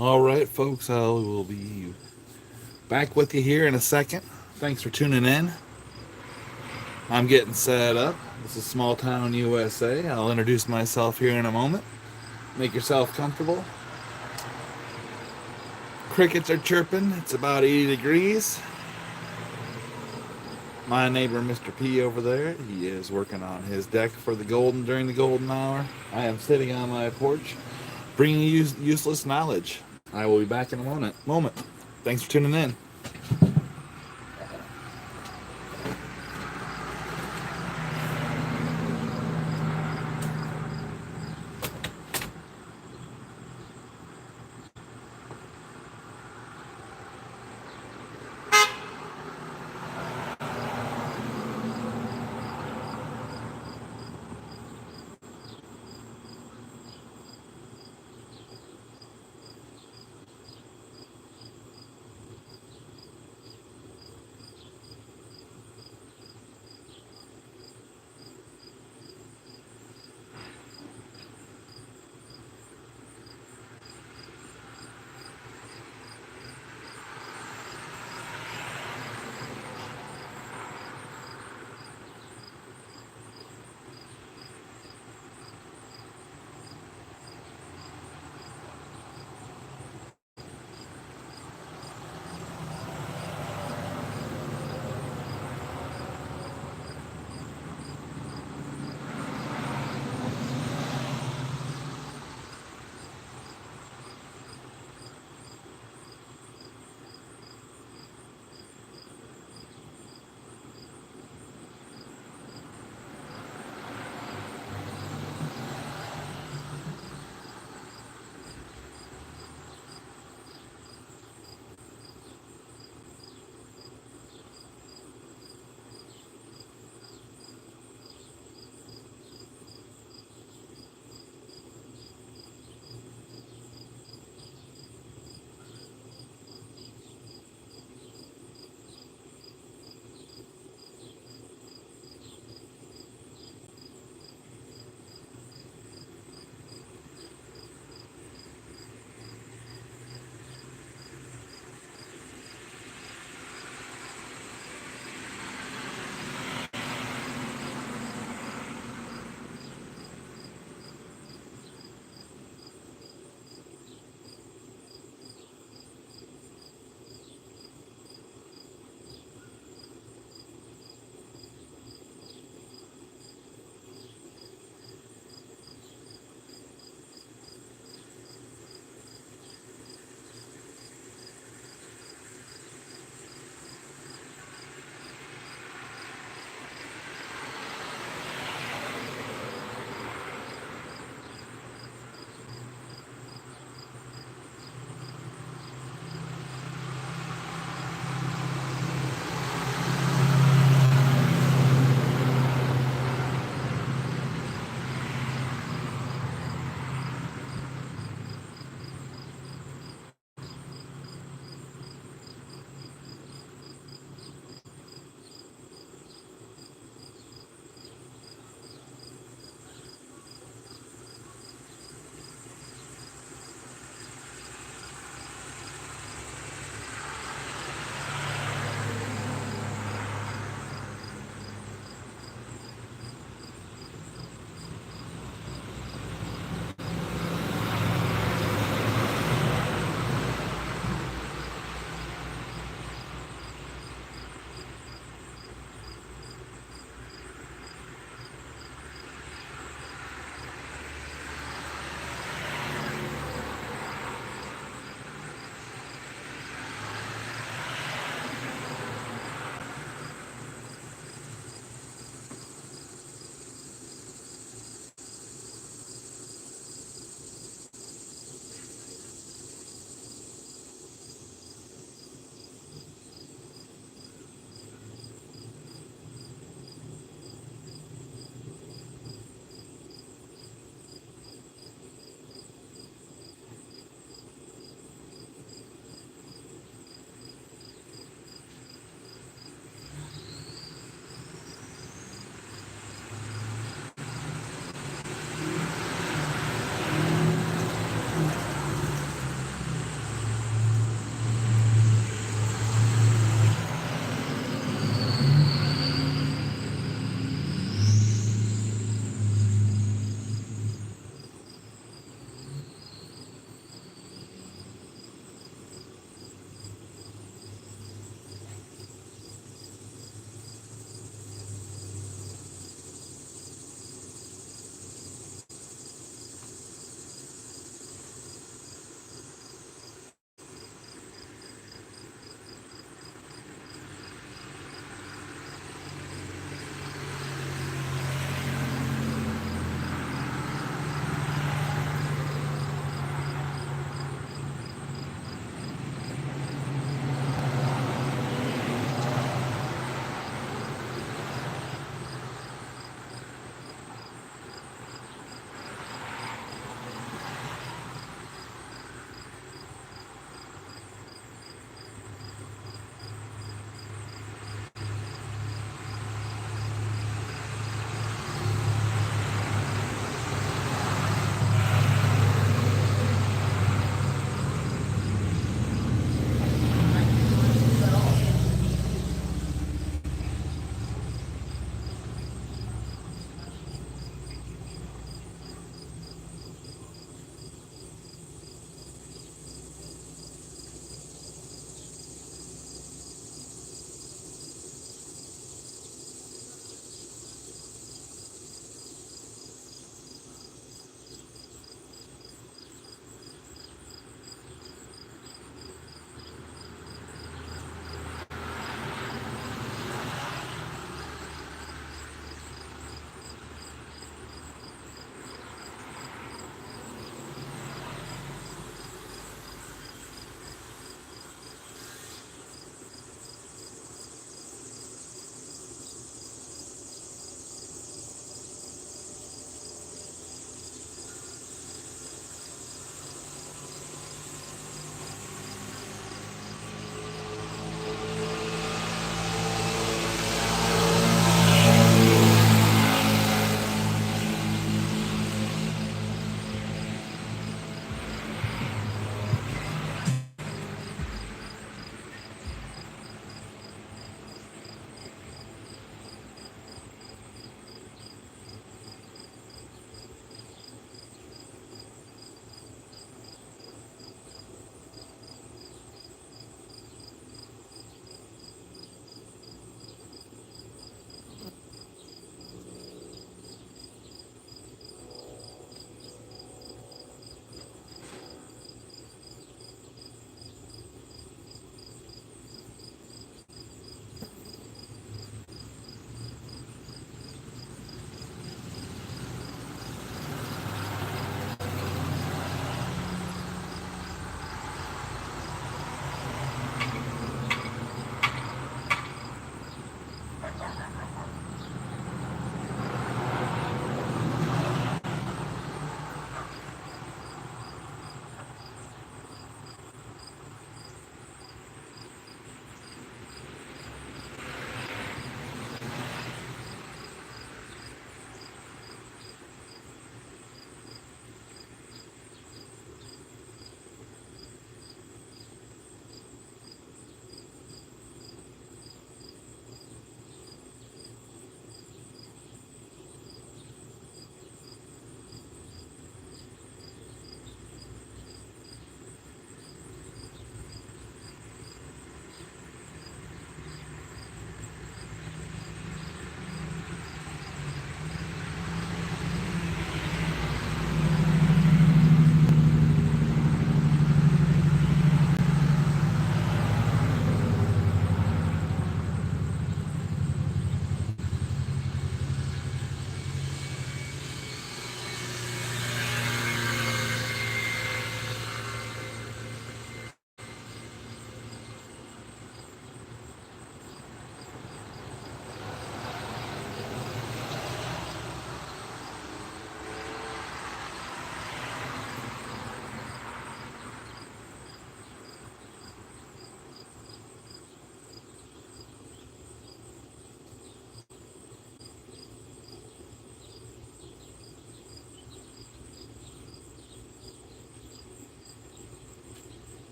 All right, folks, I will be back with you here in a second. Thanks for tuning in. I'm getting set up. This is Small Town USA. I'll introduce myself here in a moment. Make yourself comfortable. Crickets are chirping. It's about 80 degrees. My neighbor, Mr. P, over there, he is working on his deck for the golden during the golden hour. I am sitting on my porch, bringing you useless knowledge. I will be back in a moment. Thanks for tuning in.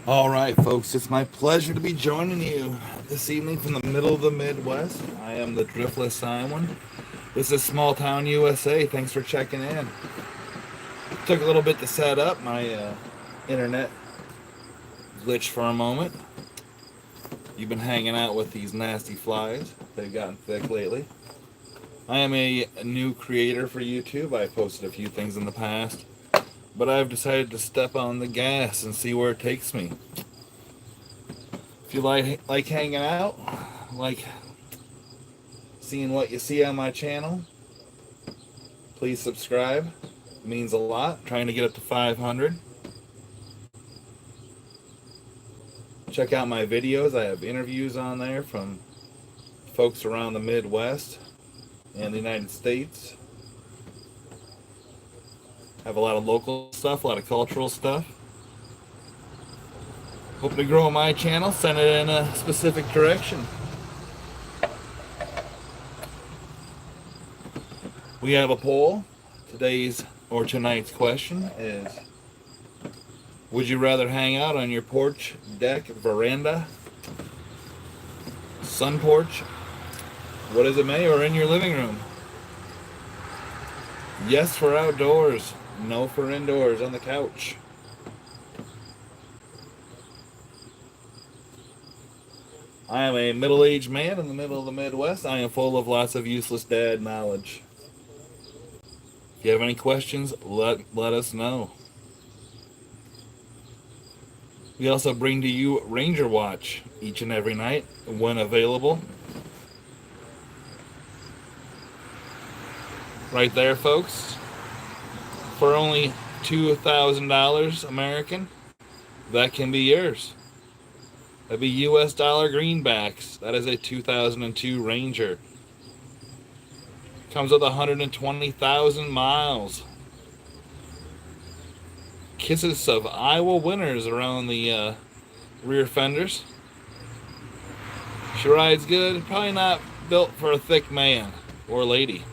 All right, folks, it's my pleasure to be joining you this evening from the middle of the Midwest. I am the Driftless Simon. This is Small Town USA. Thanks for checking in. Took a little bit to set up. My internet glitched for a moment. You've been hanging out with these nasty flies. They've gotten thick lately. I am a new creator for YouTube. I posted a few things in the past, but I've decided to step on the gas and see where it takes me. If you like hanging out, like seeing what you see on my channel, please subscribe. It means a lot. Trying to get up to 500. Check out my videos. I have interviews on there from folks around the Midwest and the United States. Have a lot of local stuff, a lot of cultural stuff. Hoping to grow my channel, send it in a specific direction. We have a poll. Tonight's question is, would you rather hang out on your porch, deck, veranda, sun porch, what is it, May, or in your living room? Yes for outdoors, no for indoors on the couch. I am a middle-aged man in the middle of the Midwest. I am full of lots of useless dad knowledge. If you have any questions, let us know. We also bring to you Ranger Watch each and every night when available. Right there, folks. For only $2,000 American, that can be yours. That'd be US dollar greenbacks. That is a 2002 Ranger. Comes with 120,000 miles. Kisses of Iowa winners around the rear fenders. She rides good. Probably not built for a thick man or lady.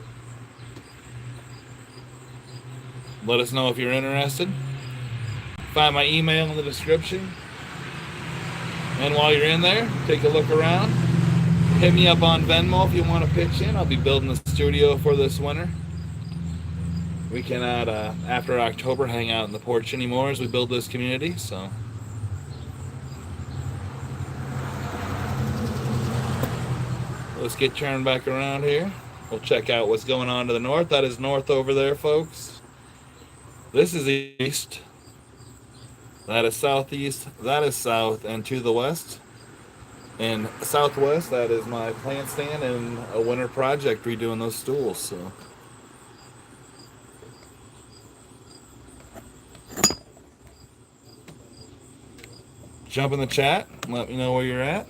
Let us know if you're interested. Find my email in the description. And while you're in there, take a look around. Hit me up on Venmo if you want to pitch in. I'll be building a studio for this winter. We cannot, after October, hang out in the porch anymore as we build this community, so. Let's get turned back around here. We'll check out what's going on to the north. That is north over there, folks. This is east. That is southeast. That is south. And to the west and southwest, that is my plant stand and a winter project redoing those stools. So jump in the chat. Let me know where you're at.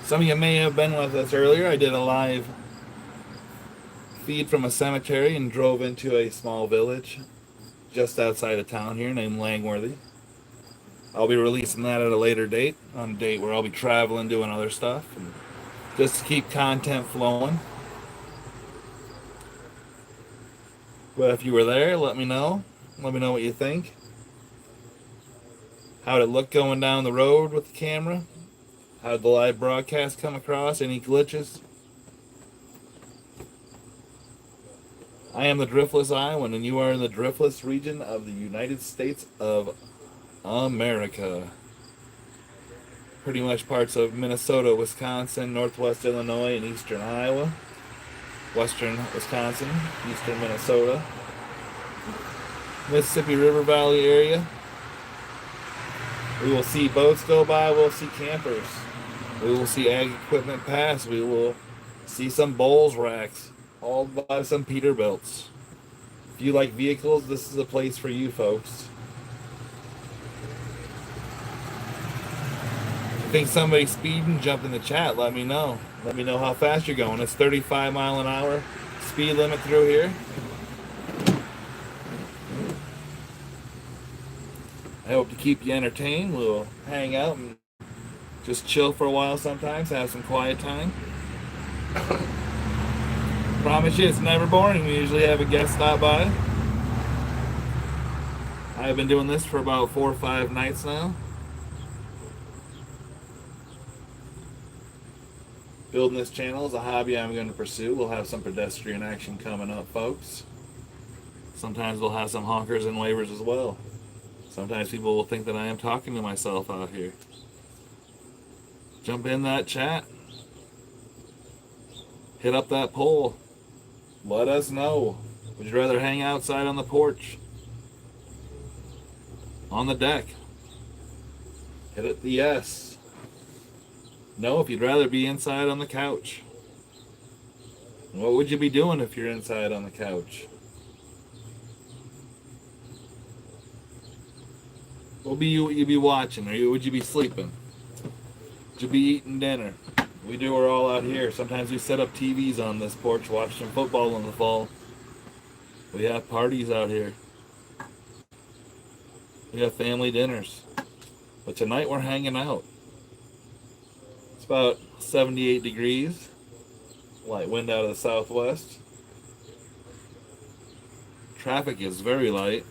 Some of you may have been with us earlier. I did a live feed from a cemetery and drove into a small village just outside of town here named Langworthy. I'll be releasing that at a later date, on a date where I'll be traveling, doing other stuff, and just to keep content flowing. But if you were there, let me know. Let me know what you think. How did it look going down the road with the camera? How did the live broadcast come across? Any glitches? I am the Driftless Iowan, and you are in the Driftless region of the United States of America. Pretty much parts of Minnesota, Wisconsin, northwest Illinois, and eastern Iowa. Western Wisconsin, eastern Minnesota. Mississippi River Valley area. We will see boats go by, we'll see campers. We will see ag equipment pass. We will see some bowls racks hauled by some Peterbilts. If you like vehicles, this is a place for you, folks. If you think somebody's speeding, jump in the chat. Let me know. Let me know how fast you're going. It's 35 mile an hour speed limit through here. I hope to keep you entertained. We'll hang out and Just chill for a while sometimes, have some quiet time. Promise you, it's never boring. We usually have a guest stop by. I've been doing this for about 4 or 5 nights now. Building this channel is a hobby I'm going to pursue. We'll have some pedestrian action coming up, folks. Sometimes we'll have some honkers and wavers as well. Sometimes people will think that I am talking to myself out here. Jump in that chat. Hit up that poll. Let us know. Would you rather hang outside on the porch? On the deck? Hit it the yes. No, if you'd rather be inside on the couch. What would you be doing if you're inside on the couch? What would you be watching? Or would you be sleeping? Would you be eating dinner? We do her all out here. Sometimes we set up TVs on this porch, watch some football in the fall. We have parties out here. We have family dinners. But tonight we're hanging out. It's about 78 degrees. Light wind out of the southwest. Traffic is very light.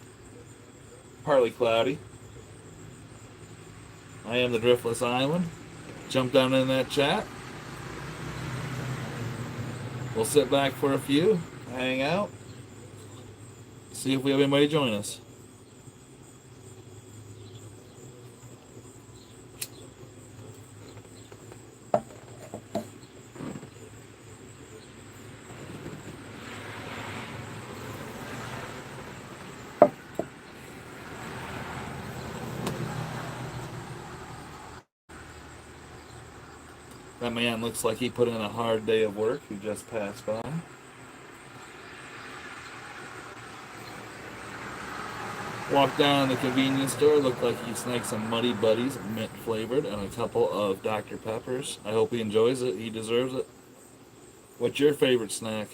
Partly cloudy. I am the Driftless Island. Jump down in that chat. We'll sit back for a few, hang out, see if we have anybody join us. That man looks like he put in a hard day of work who just passed by. Walked down the convenience store, looked like he snagged some Muddy Buddies, mint flavored, and a couple of Dr. Peppers. I hope he enjoys it. He deserves it. What's your favorite snack?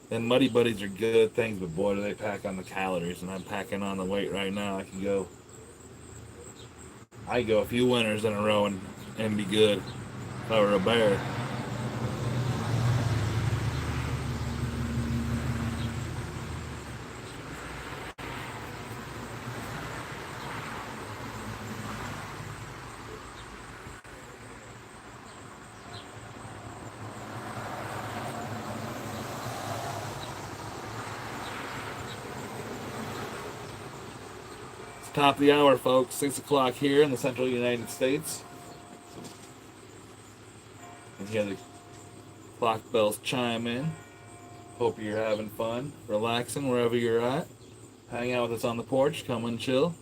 And Muddy Buddies are good things, but boy, do they pack on the calories, and I'm packing on the weight right now. I go a few winters in a row and be good if I were a bear. Top of the hour, folks. 6 o'clock here in the central United States. You hear the clock bells chime in. Hope you're having fun, relaxing wherever you're at. Hang out with us on the porch. Come and chill.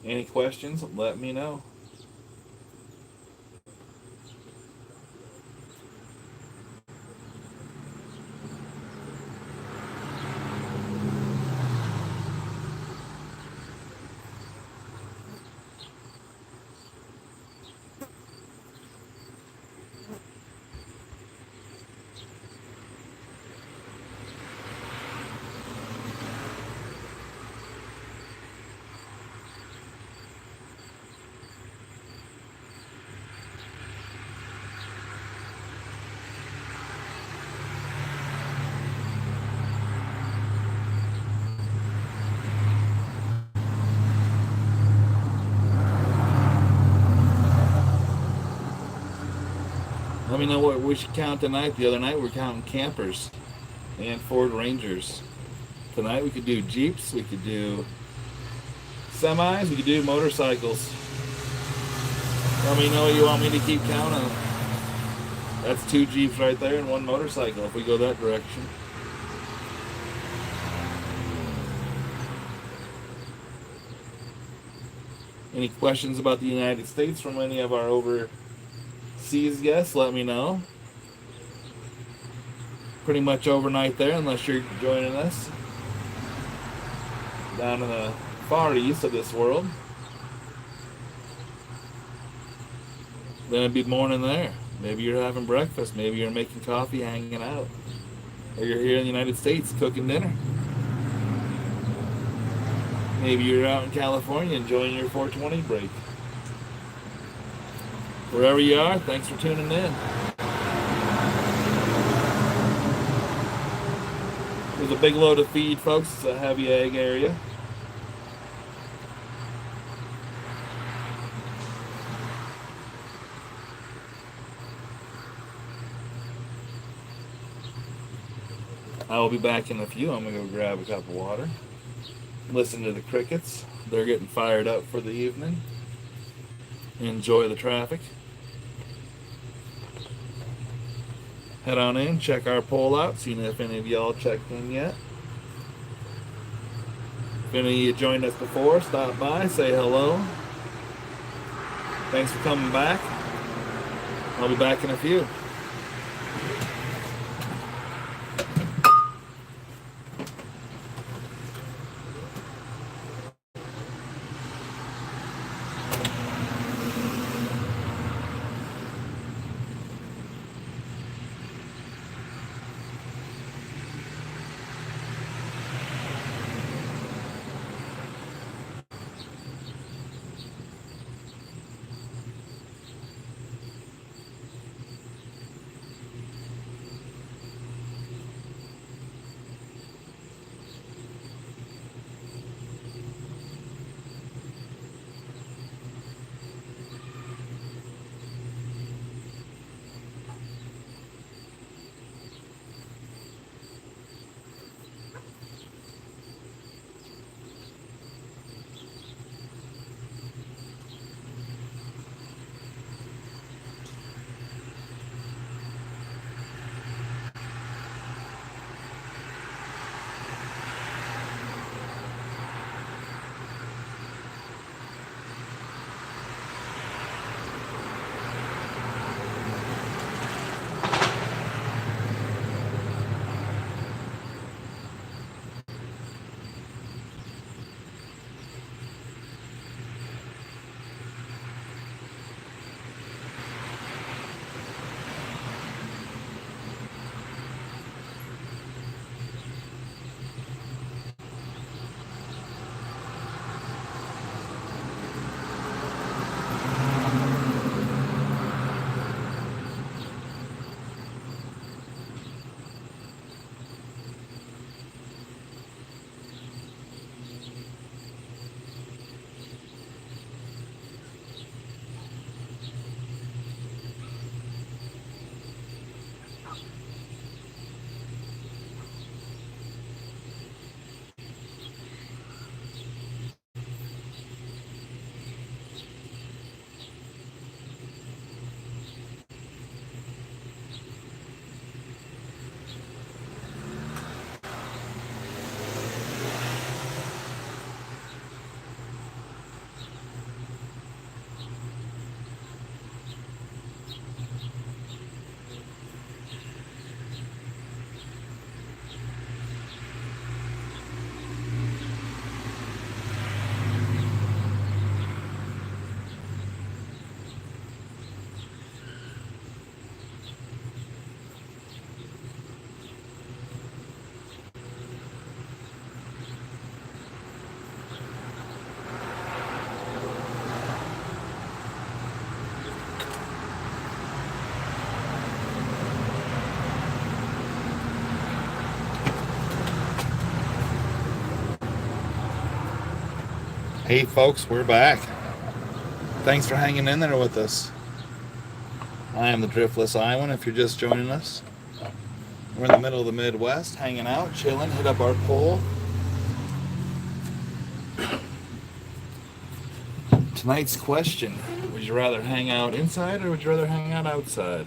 Any questions? Let me know. Let me know what we should count tonight. The other night we were counting campers and Ford Rangers. Tonight we could do Jeeps, we could do semis, we could do motorcycles. Let me know what you want me to keep counting. That's 2 Jeeps right there and 1 motorcycle if we go that direction. Any questions about the United States from any of our overseas guests, let me know. Pretty much overnight there, unless you're joining us down in the far east of this world. Then it'd be morning there. Maybe you're having breakfast, maybe you're making coffee, hanging out. Or you're here in the United States cooking dinner. Maybe you're out in California enjoying your 420 break. Wherever you are, thanks for tuning in. There's a big load of feed, folks. It's a heavy egg area. I will be back in a few. I'm going to go grab a cup of water. Listen to the crickets. They're getting fired up for the evening. Enjoy the traffic. Head on in, check our poll out, seeing if any of y'all checked in yet. If any of you joined us before, stop by, say hello. Thanks for coming back. I'll be back in a few. Hey folks, we're back. Thanks for hanging in there with us. I am the Driftless Iowan if you're just joining us. We're in the middle of the Midwest, hanging out, chilling, hit up our poll. Tonight's question, would you rather hang out inside or would you rather hang out outside?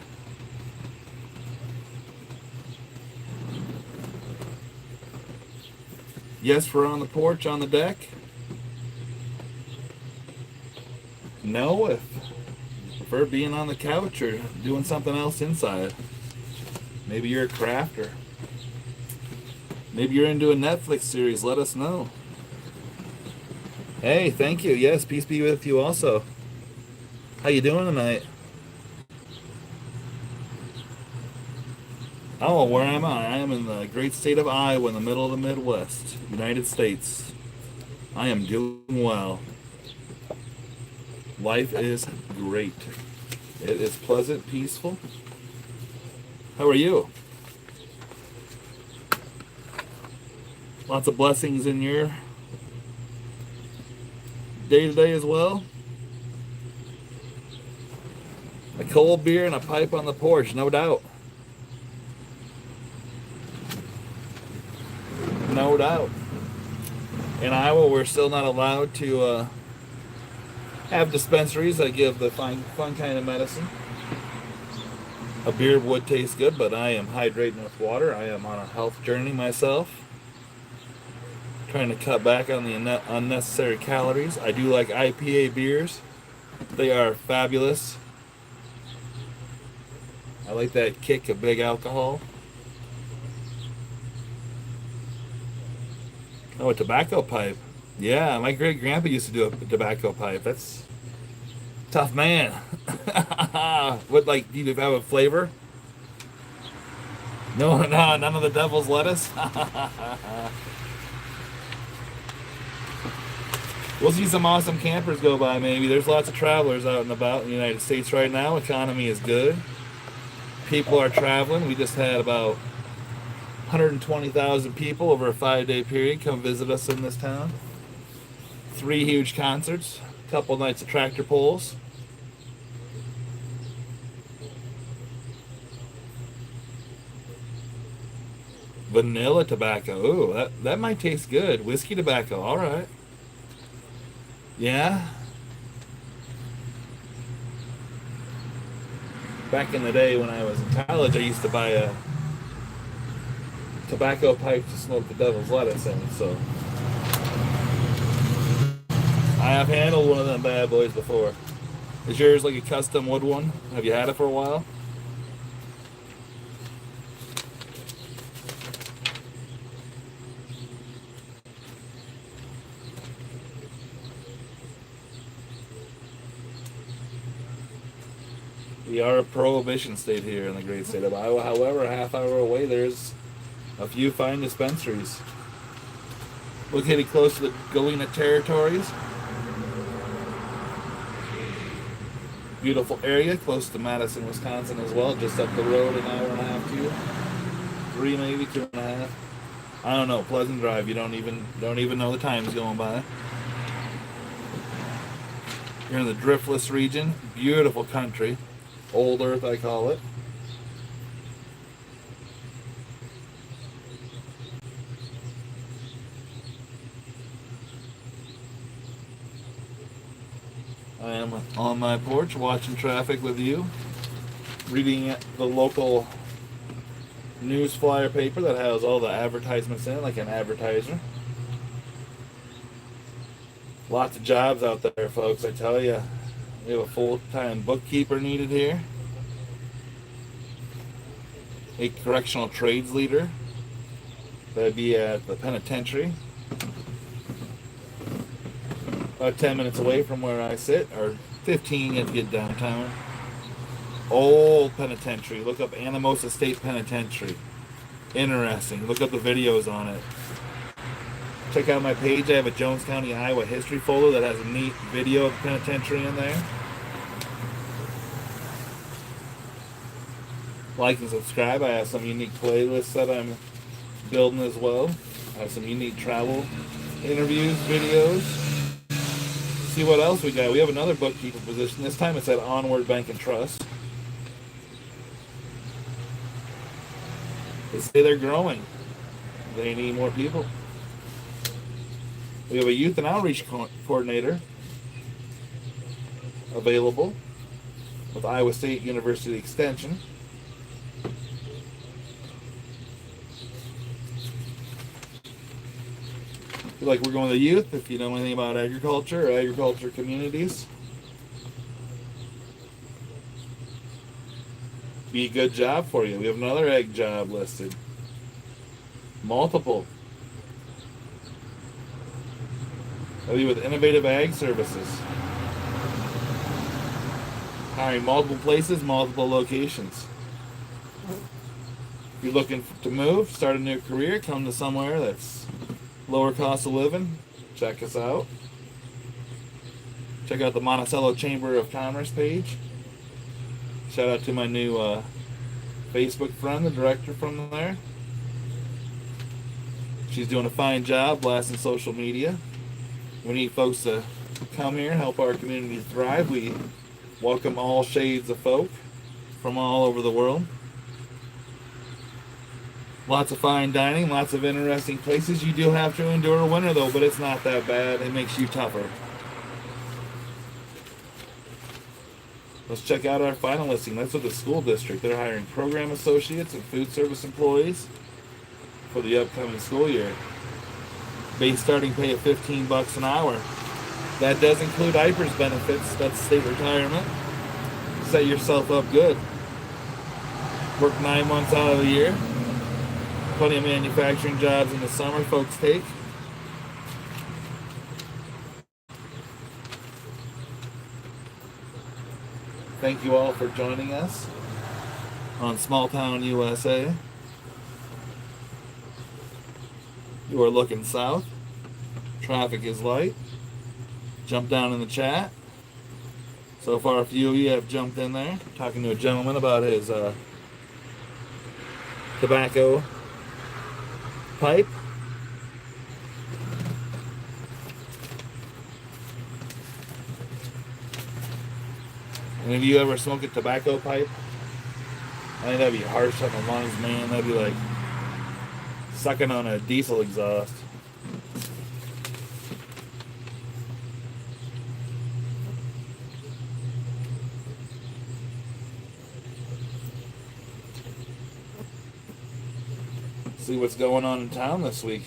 Yes, we're on the porch, on the deck. No, if you prefer being on the couch or doing something else inside. Maybe you're a crafter. Maybe you're into a Netflix series, let us know. Hey, thank you. Yes, peace be with you also. How you doing tonight? Oh, where am I? I am in the great state of Iowa in the middle of the Midwest, United States. I am doing well. Life is great. It is pleasant, peaceful. How are you? Lots of blessings in your day to day as well. A cold beer and a pipe on the porch, no doubt. No doubt. In Iowa, we're still not allowed to have dispensaries that give the fun kind of medicine. A beer would taste good, but I am hydrating with water. I am on a health journey myself. Trying to cut back on the unnecessary calories. I do like IPA beers. They are fabulous. I like that kick of big alcohol. Oh, a tobacco pipe. Yeah, my great grandpa used to do a tobacco pipe. That's tough man. What, like, do you have a flavor? No, no, none of the devil's lettuce. We'll see some awesome campers go by maybe. There's lots of travelers out and about in the United States right now. Economy is good. People are traveling. We just had about 120,000 people over a 5-day period come visit us in this town. 3 huge concerts, a couple nights of tractor pulls. Vanilla tobacco. Ooh, that might taste good. Whiskey tobacco. All right. Yeah. Back in the day when I was in college, I used to buy a tobacco pipe to smoke the devil's lettuce in, so I have handled one of them bad boys before. Is yours like a custom wood one? Have you had it for a while? We are a prohibition state here in the great state of Iowa. However, a half hour away, there's a few fine dispensaries. Located close to the Galena territories. Beautiful area, close to Madison, Wisconsin as well. Just up the road, an hour and a half, 3, maybe 2.5. I don't know. Pleasant drive. You don't even know the time's going by. You're in the Driftless region. Beautiful country. Old Earth, I call it. I am on my porch watching traffic with you, reading the local news flyer paper that has all the advertisements in it, like an advertiser. Lots of jobs out there, folks, I tell you. We have a full-time bookkeeper needed here. A correctional trades leader. That'd be at the penitentiary. About 10 minutes away from where I sit, or 15, you have to get downtown. Old penitentiary. Look up Anamosa State Penitentiary. Interesting. Look up the videos on it. Check out my page. I have a Jones County, Iowa history folder that has a neat video of the penitentiary in there. Like and subscribe. I have some unique playlists that I'm building as well. I have some unique travel interviews, videos. See what else we got. We have another bookkeeper position. This time it's at Onward Bank and Trust. They say they're growing. They need more people. We have a youth and outreach coordinator available with Iowa State University Extension. Feel like we're going to the youth, if you know anything about agriculture or agriculture communities. Be a good job for you. We have another ag job listed. Multiple. That'll be with Innovative Ag Services. Hiring multiple places, multiple locations. If you're looking to move, start a new career, come to somewhere that's lower cost of living, Check us out. Check out the Monticello Chamber of Commerce page. Shout out to my new Facebook friend, the director from there. She's doing a fine job blasting social media. We need folks to come here and help our community thrive. We welcome all shades of folk from all over the world. Lots of fine dining, lots of interesting places. You do have to endure winter though, but it's not that bad. It makes you tougher. Let's check out our final listing. That's with the school district. They're hiring program associates and food service employees for the upcoming school year. Base starting pay of $15 an hour. That does include IPERS benefits. That's state retirement. Set yourself up good. Work 9 months out of the year. Plenty of manufacturing jobs in the summer folks take. Thank you all for joining us on Small Town USA. You are looking south. Traffic is light. Jump down in the chat. So far, a few of you have jumped in there. Talking to a gentleman about his tobacco pipe. And have you ever smoked a tobacco pipe? I think that'd be harsh on the lungs, man. That'd be like sucking on a diesel exhaust. See what's going on in town this week.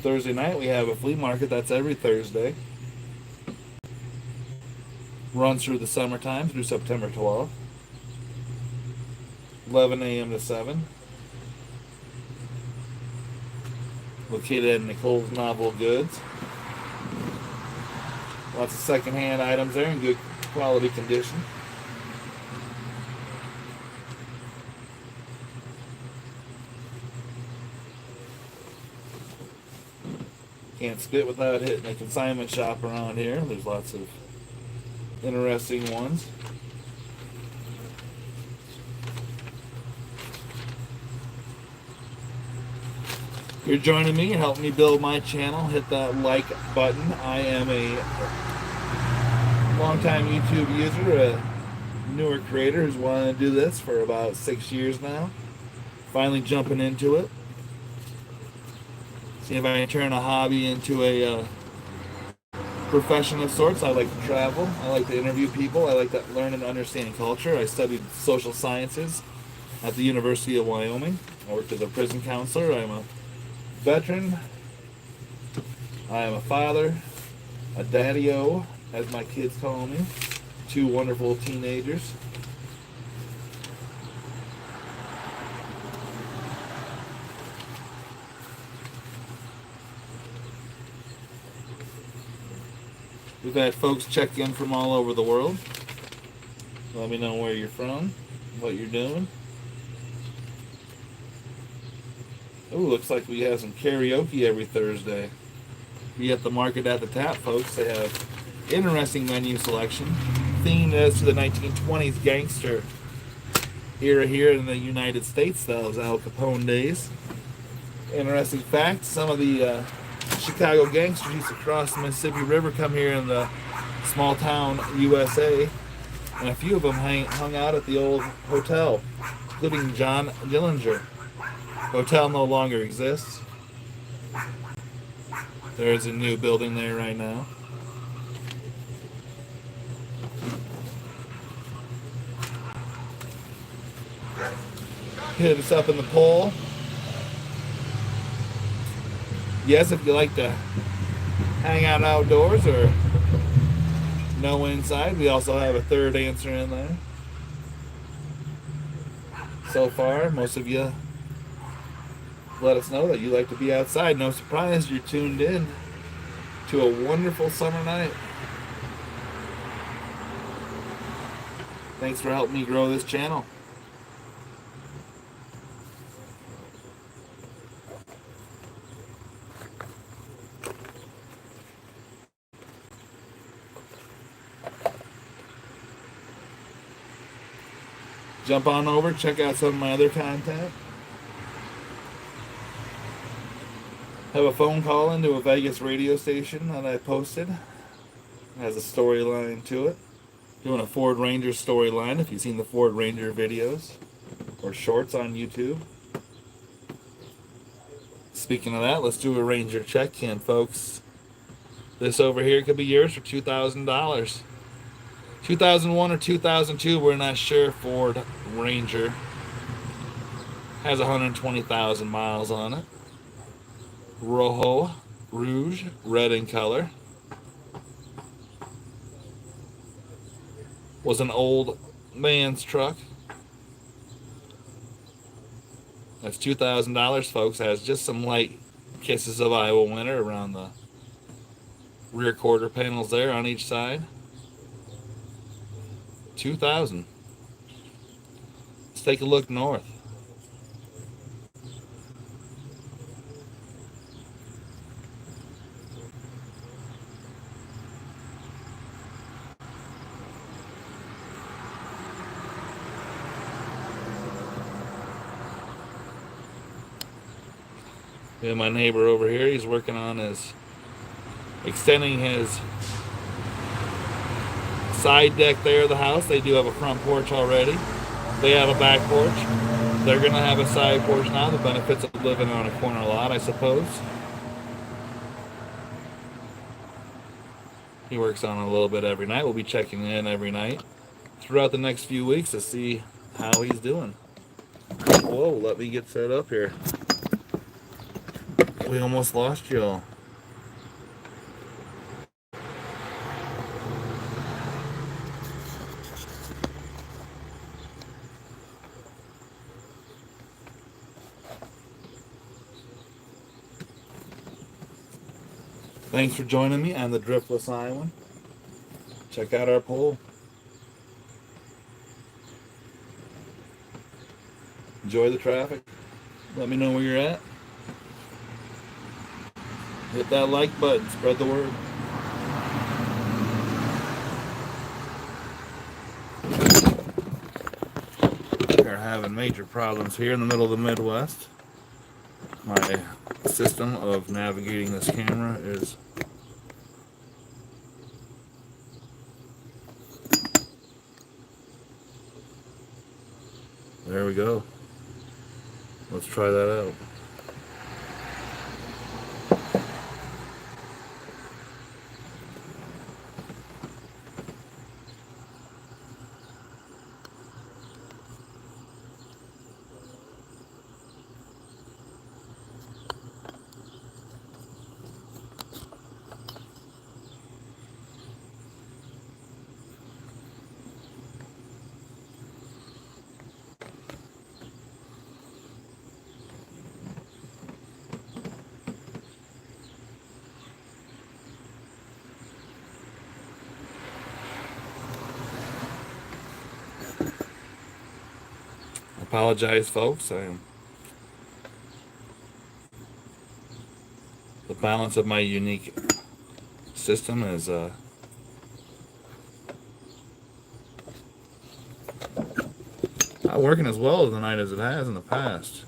Thursday night we have a flea market. That's every Thursday. Runs through the summertime through September 12th. 11 a.m. to 7. Located at Nicole's Novel Goods. Lots of secondhand items there in good quality condition. Can't spit without hitting a consignment shop around here. There's lots of interesting ones. If you're joining me and helping me build my channel, hit that like button. I am a longtime YouTube user, a newer creator who's wanted to do this for about 6 years now. Finally jumping into it. See if I can turn a hobby into a profession of sorts. I like to travel. I like to interview people. I like to learn and understand culture. I studied social sciences at the University of Wyoming. I worked as a prison counselor. I'm a veteran. I am a father, a daddy-o, as my kids call me. 2 wonderful teenagers. We've had folks check in from all over the world. Let me know where you're from, what you're doing. Oh, looks like we have some karaoke every Thursday. Be at the market at the tap, folks. They have interesting menu selection, themed as to the 1920s gangster era here in the United States. Those Al Capone days. Interesting fact: some of the Chicago gangsters used to cross the Mississippi River, come here in the Small Town USA, and a few of them hung out at the old hotel, including John Dillinger. Hotel no longer exists. There's a new building there right now. Hit us up in the poll. Yes, if you like to hang out outdoors or no inside, we also have a third answer in there. So far, most of you let us know that you like to be outside. No surprise, you're tuned in to a wonderful summer night. Thanks for helping me grow this channel. Jump on over, check out some of my other content. Have a phone call into a Vegas radio station that I posted. It has a storyline to it. Doing a Ford Ranger storyline if you've seen the Ford Ranger videos or shorts on YouTube. Speaking of that, let's do a Ranger check-in, folks. This over here could be yours for $2,000. 2001 or 2002, we're not sure. Ford Ranger has 120,000 miles on it. Rojo, rouge, red in color. Was an old man's truck. That's $2,000, folks. Has just some light kisses of Iowa winter around the rear quarter panels there on each side. 2,000. Let's take a look north. Yeah, my neighbor over here, he's working on extending his side deck there of the house. They do have a front porch already. They have a back porch. They're going to have a side porch now. The benefits of living on a corner lot, I suppose. He works on it a little bit every night. We'll be checking in every night throughout the next few weeks to see how he's doing. Whoa, let me get set up here. We almost lost y'all. Thanks for joining me on the Driftless Island. Check out our poll. Enjoy the traffic. Let me know where you're at. Hit that like button. Spread the word. We're having major problems here in the middle of the Midwest. My system of navigating this camera is there we go. Let's try that out. Apologize, folks. The balance of my unique system is not working as well tonight as it has in the past.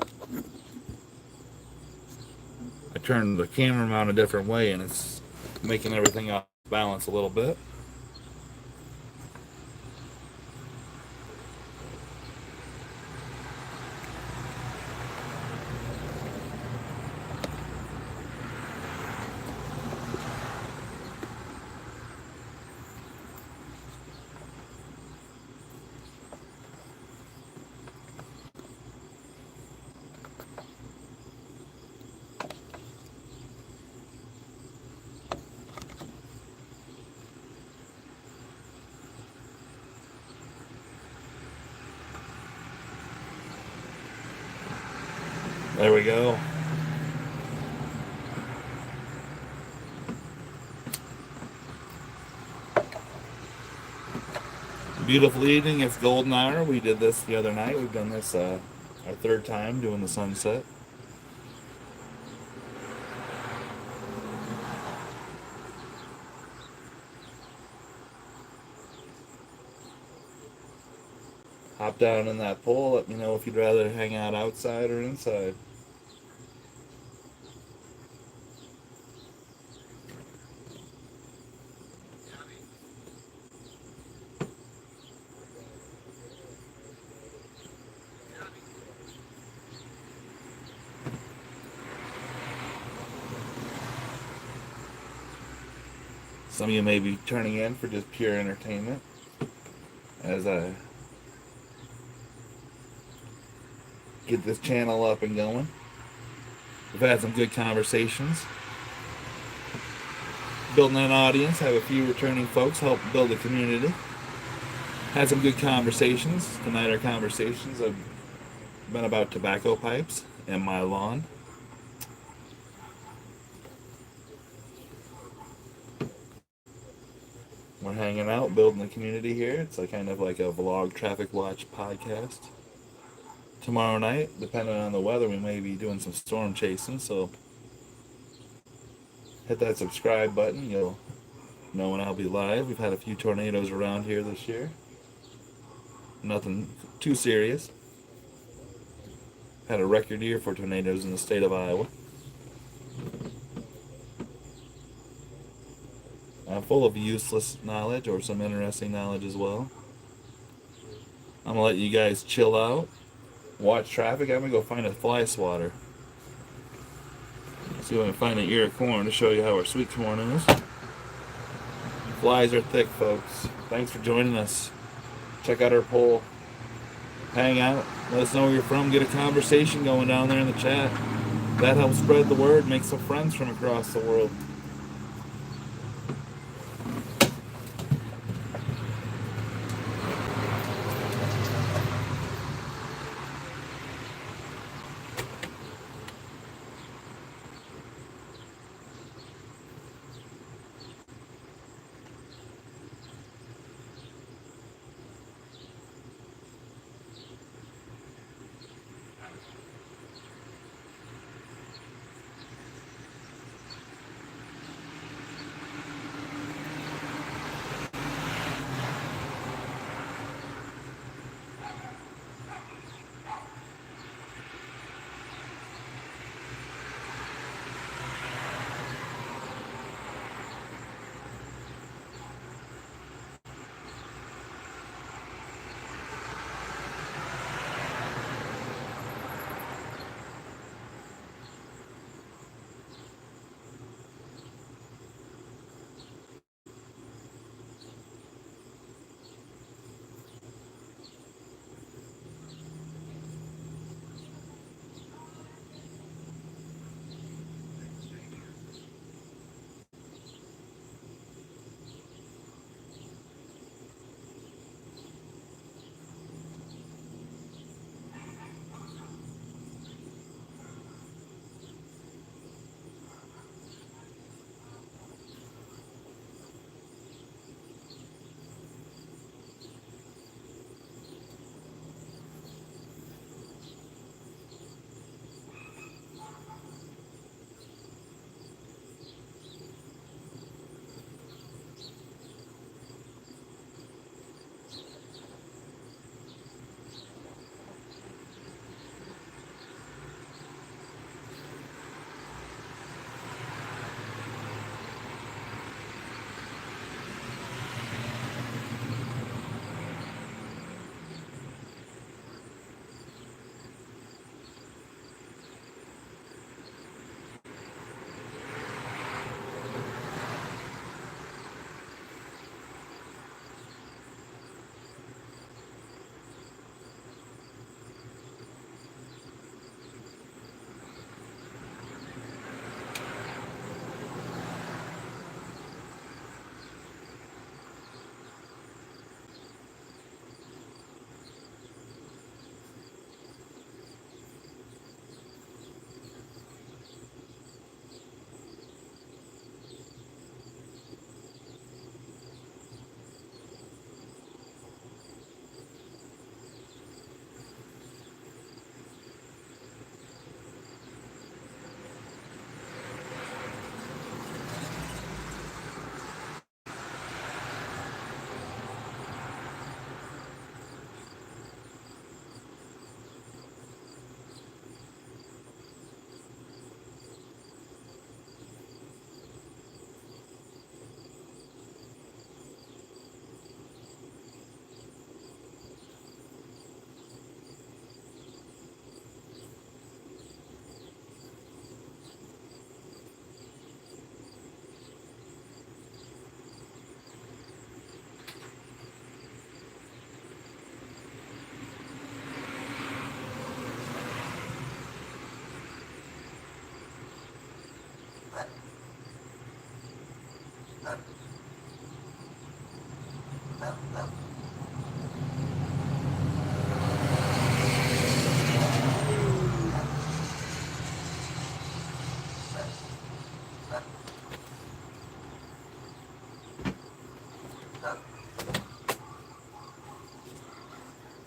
I turned the camera mount a different way and it's making everything off balance a little bit. There we go. Beautiful evening. It's golden hour. We did this the other night. We've done this our third time doing the sunset. Hop down in that poll. Let me know if you'd rather hang out outside or inside. Some of you may be turning in for just pure entertainment as I get this channel up and going. We've had some good conversations, building an audience, have a few returning folks, help build a community. Had some good conversations. Tonight our conversations have been about tobacco pipes and my lawn. We're hanging out, building the community here. It's like kind of like a vlog traffic watch podcast. Tomorrow night, depending on the weather, we may be doing some storm chasing, so hit that subscribe button. You'll know when I'll be live. We've had a few tornadoes around here this year. Nothing too serious. Had a record year for tornadoes in the state of Iowa. I'm full of useless knowledge or some interesting knowledge as well. I'm going to let you guys chill out, watch traffic. I'm going to go find a fly swatter. See if I can find an ear of corn to show you how our sweet corn is. Flies are thick, folks. Thanks for joining us. Check out our poll. Hang out. Let us know where you're from. Get a conversation going down there in the chat. That helps spread the word. Make some friends from across the world.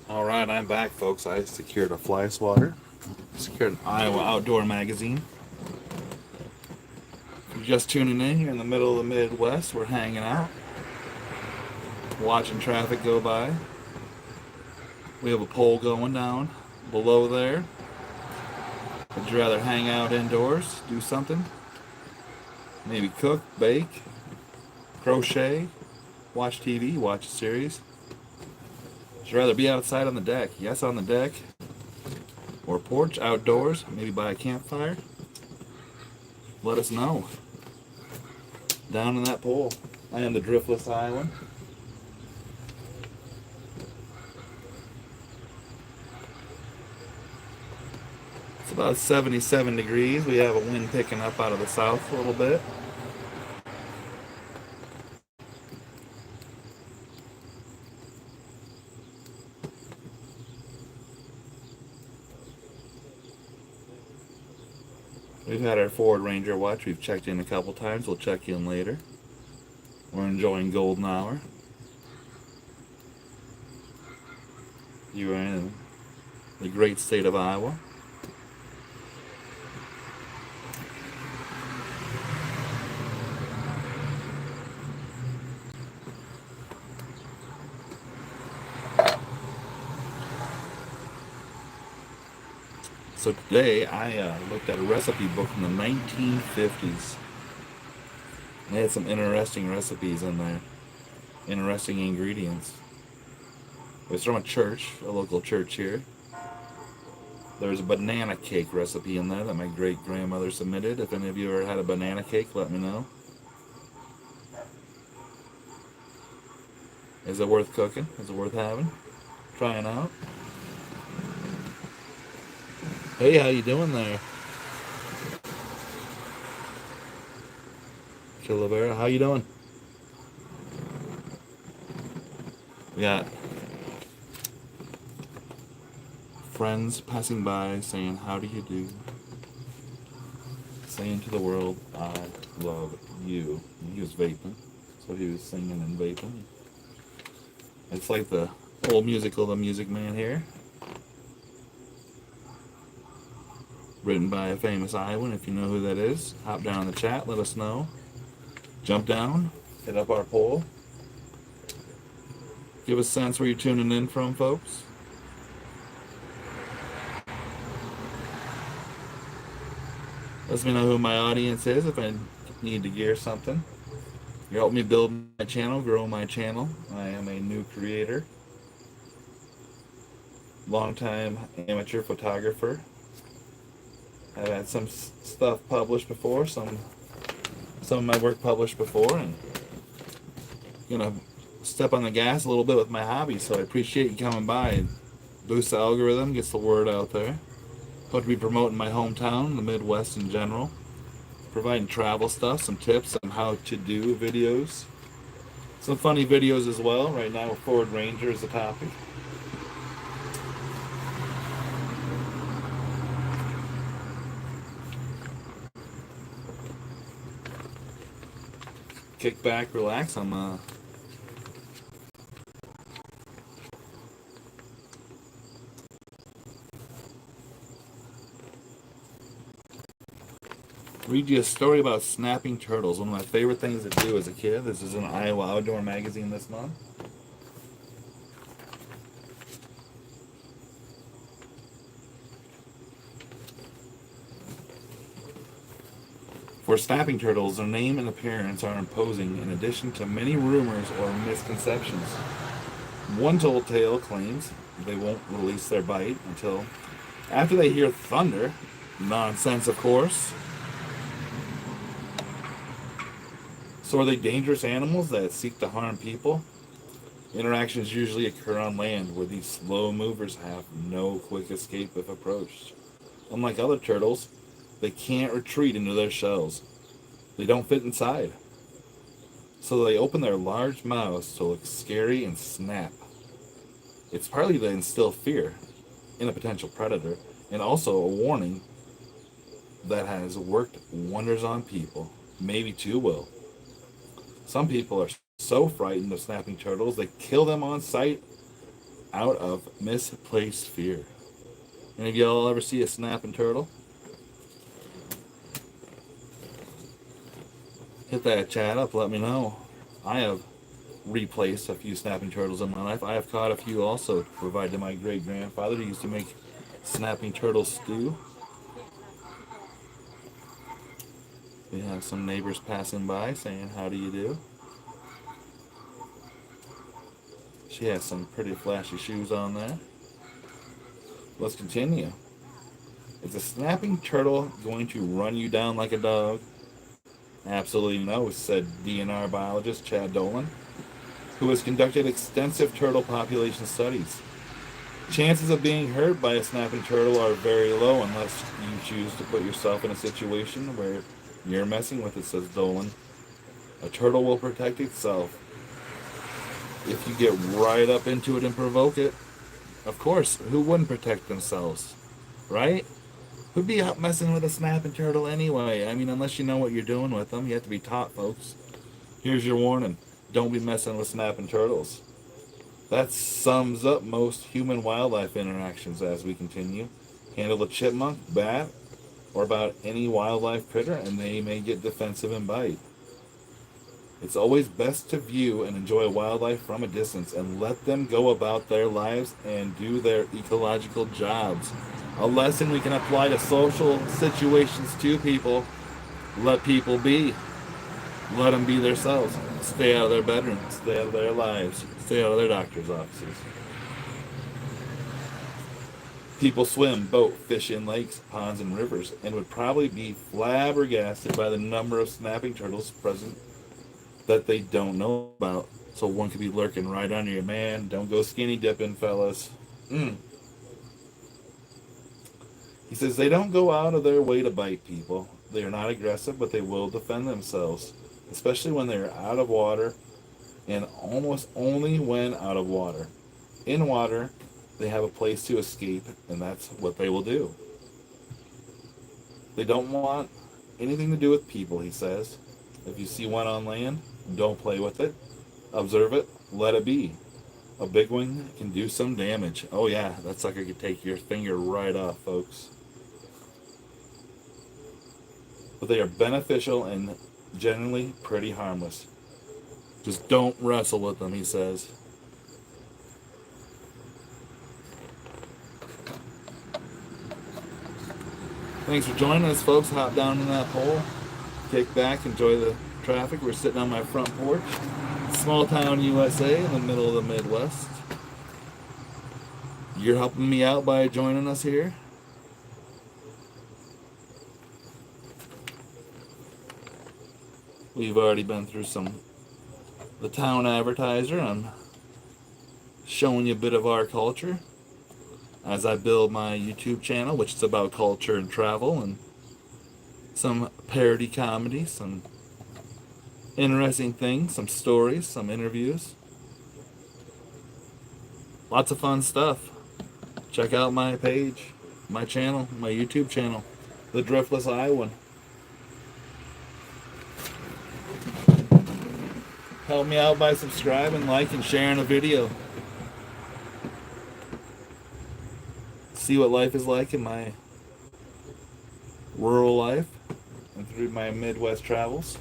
All right, I'm back, folks. I secured a fly swatter. Secured an Iowa Outdoor magazine. If you're just tuning in here in the middle of the Midwest, we're hanging out, watching traffic go by. We have a pole going down below there. Would you rather hang out indoors, do something? Maybe cook, bake, crochet, watch TV, watch a series? Would you rather be outside on the deck? Yes, on the deck. Or porch, outdoors, maybe by a campfire? Let us know. Down in that pole. I am the Driftless Island. It's about 77 degrees. We have a wind picking up out of the south a little bit. We've had our Ford Ranger watch. We've checked in a couple times. We'll check in later. We're enjoying golden hour. You are in the great state of Iowa. So today I looked at a recipe book from the 1950s. They had some interesting recipes in there. Interesting ingredients. It was from a church, a local church here. There's a banana cake recipe in there that my great grandmother submitted. If any of you ever had a banana cake, let me know. Is it worth cooking? Is it worth having? Trying out? Hey, how you doing there? Chilavera, how you doing? We got friends passing by saying, how do you do? Saying to the world, I love you. And he was vaping, so he was singing and vaping. It's like the old musical, The Music Man here. Written by a famous Iowan. If you know who that is, hop down in the chat, let us know. Jump down, hit up our poll. Give us a sense where you're tuning in from, folks. Let me know who my audience is if I need to gear something. You help me build my channel, grow my channel. I am a new creator. Longtime amateur photographer. I've had some stuff published before, some of my work published before, and gonna step on the gas a little bit with my hobby. So I appreciate you coming by and boost the algorithm, gets the word out there. Hope to be promoting my hometown, the Midwest in general, providing travel stuff, some tips on how to do videos, some funny videos as well. Right now, Ford Ranger is the topic. Kick back, relax. Read you a story about snapping turtles. One of my favorite things to do as a kid. This is an Iowa Outdoor magazine this month. For snapping turtles, their name and appearance are imposing in addition to many rumors or misconceptions. One tall tale claims they won't release their bite until after they hear thunder. Nonsense, of course. So are they dangerous animals that seek to harm people? Interactions usually occur on land where these slow movers have no quick escape if approached. Unlike other turtles, they can't retreat into their shells. They don't fit inside. So they open their large mouths to look scary and snap. It's partly to instill fear in a potential predator, and also a warning that has worked wonders on people. Maybe too will. Some people are so frightened of snapping turtles they kill them on sight out of misplaced fear. Any of y'all ever see a snapping turtle? Hit that chat up, let me know. I have replaced a few snapping turtles in my life. I have caught a few also to provide to my great grandfather who used to make snapping turtle stew. We have some neighbors passing by saying, "How do you do?" She has some pretty flashy shoes on there. Let's continue. Is a snapping turtle going to run you down like a dog? Absolutely no, said DNR biologist Chad Dolan, who has conducted extensive turtle population studies. Chances of being hurt by a snapping turtle are very low unless you choose to put yourself in a situation where you're messing with it, says Dolan. A turtle will protect itself if you get right up into it and provoke it. Of course, who wouldn't protect themselves, right? Who'd be out messing with a snapping turtle anyway? I mean, unless you know what you're doing with them, you have to be taught, folks. Here's your warning. Don't be messing with snapping turtles. That sums up most human-wildlife interactions as we continue. Handle a chipmunk, bat, or about any wildlife critter, and they may get defensive and bite. It's always best to view and enjoy wildlife from a distance and let them go about their lives and do their ecological jobs. A lesson we can apply to social situations too, people. Let people be. Let them be themselves. Stay out of their bedrooms. Stay out of their lives. Stay out of their doctor's offices. People swim, boat, fish in lakes, ponds, and rivers, and would probably be flabbergasted by the number of snapping turtles present that they don't know about. So one could be lurking right under you. Man, don't go skinny dipping, fellas. He says they don't go out of their way to bite people. They are not aggressive, but they will defend themselves, especially when they are out of water, and almost only when out of water. In water, they have a place to escape, and that's what they will do. They don't want anything to do with people, he says. If you see one on land, don't play with it. Observe it, let it be. A big one can do some damage. Oh yeah, that sucker could take your finger right off, folks. But they are beneficial and generally pretty harmless. Just don't wrestle with them, he says. Thanks for joining us, folks. Hop down in that hole, kick back, enjoy the traffic. We're sitting on my front porch. Small town USA in the middle of the Midwest. You're helping me out by joining us here. We've already been through the town advertiser. I'm showing you a bit of our culture as I build my YouTube channel, which is about culture and travel and some parody comedy, some interesting things, some stories, some interviews. Lots of fun stuff. Check out my page, my channel, my YouTube channel, The Driftless Iowan. Help me out by subscribing, like, and sharing a video. See what life is like in my rural life and through my Midwest travels.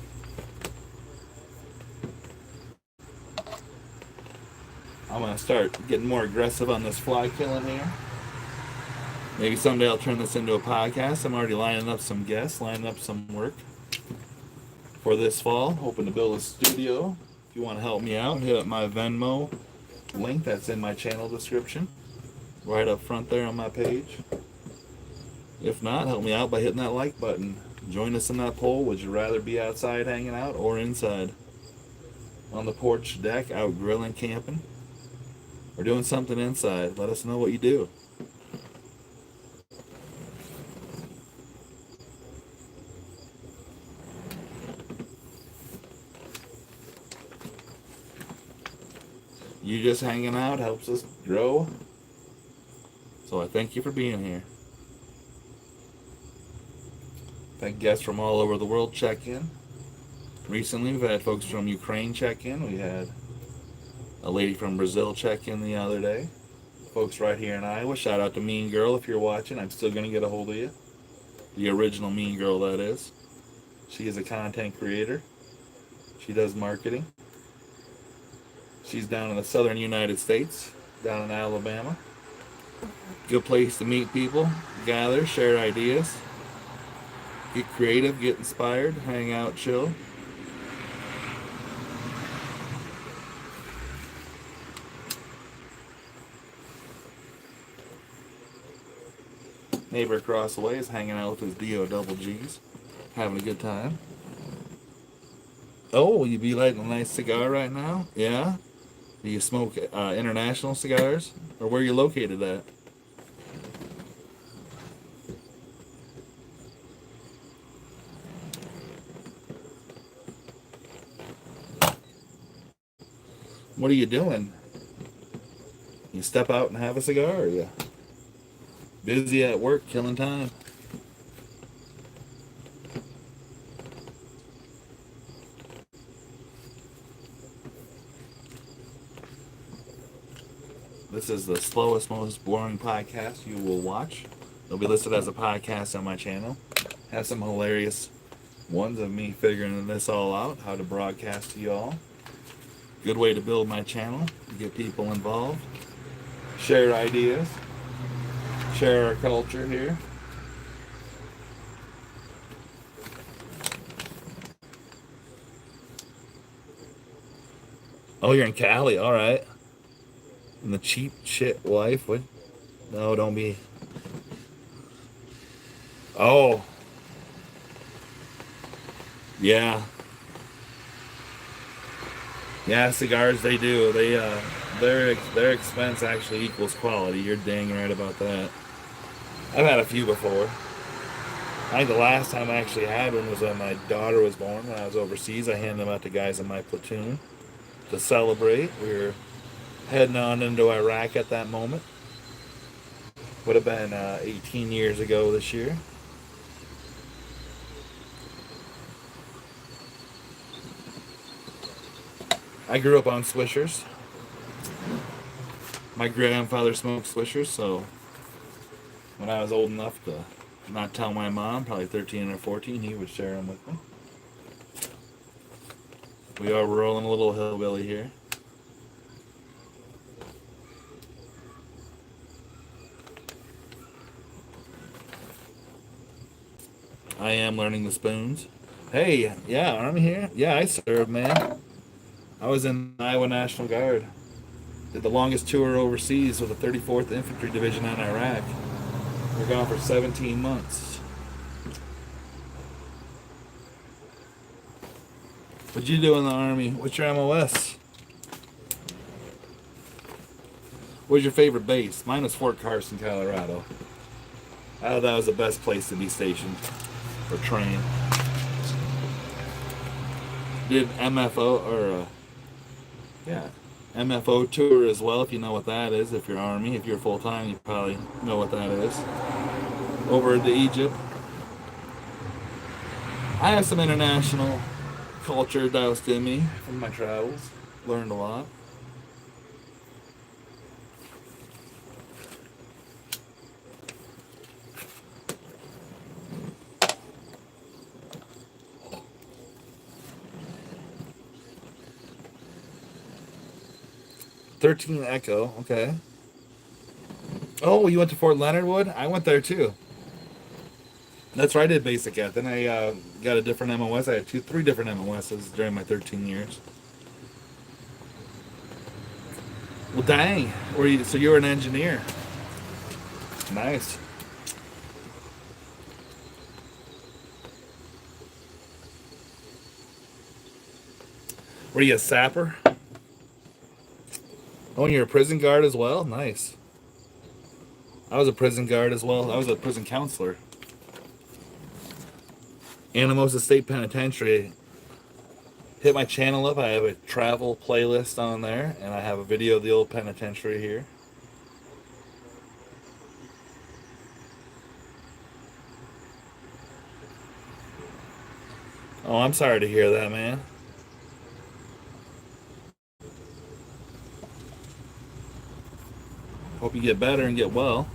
I'm going to start getting more aggressive on this fly killing here. Maybe someday I'll turn this into a podcast. I'm already lining up some guests, lining up some work for this fall. Hoping to build a studio. If you want to help me out, hit up my Venmo link that's in my channel description. Right up front there on my page. If not, help me out by hitting that like button. Join us in that poll. Would you rather be outside hanging out or inside? On the porch deck, out grilling, camping? Or doing something inside? Let us know what you do. You just hanging out helps us grow. So I thank you for being here. Thank guests from all over the world check in. Recently, we've had folks from Ukraine check in. We had a lady from Brazil check in the other day. Folks right here in Iowa. Shout out to Mean Girl if you're watching. I'm still going to get a hold of you. The original Mean Girl, that is. She is a content creator. She does marketing. She's down in the southern United States, down in Alabama. Good place to meet people, gather, share ideas, get creative, get inspired, hang out, chill. Neighbor across the way is hanging out with his D.O. double G's, having a good time. Oh, you be lighting a nice cigar right now? Yeah? Do you smoke international cigars? Or where are you located at? What are you doing? You step out and have a cigar, or you busy at work killing time? This is the slowest, most boring podcast you will watch. It'll be listed as a podcast on my channel. Have some hilarious ones of me figuring this all out, how to broadcast to y'all. Good way to build my channel, get people involved, share ideas, share our culture here. Oh, you're in Cali, all right. And the cheap shit wife, what? No, don't be. Oh, yeah. Yeah, cigars, they do. Their expense actually equals quality. You're dang right about that. I've had a few before. I think the last time I actually had one was when my daughter was born when I was overseas. I handed them out to guys in my platoon to celebrate. We were heading on into Iraq at that moment. Would have been 18 years ago this year. I grew up on Swishers. My grandfather smoked Swishers, so when I was old enough to not tell my mom, probably 13 or 14, he would share them with me. We are rolling a little hillbilly here. I am learning the spoons. Hey, yeah, Army here. Yeah, I served, man. I was in the Iowa National Guard. Did the longest tour overseas with the 34th Infantry Division in Iraq. We were gone for 17 months. What'd you do in the Army? What's your MOS? What's your favorite base? Mine was Fort Carson, Colorado. I thought that was the best place to be stationed or train. Did MFO or MFO tour as well, if you know what that is. If you're Army, if you're full time, you probably know what that is. Over to Egypt. I have some international culture doused in me from my travels. Learned a lot. "13 Echo," okay. Oh, you went to Fort Leonard Wood? I went there too. That's where I did basic at. Then I got a different MOS. I had three different MOSs during my 13 years. Well, dang. So you were an engineer. Nice. Were you a sapper? Oh, and you're a prison guard as well? Nice. I was a prison guard as well. I was a prison counselor. Anamosa State Penitentiary. Hit my channel up. I have a travel playlist on there, and I have a video of the old penitentiary here. Oh, I'm sorry to hear that, man. Hope you get better and get well.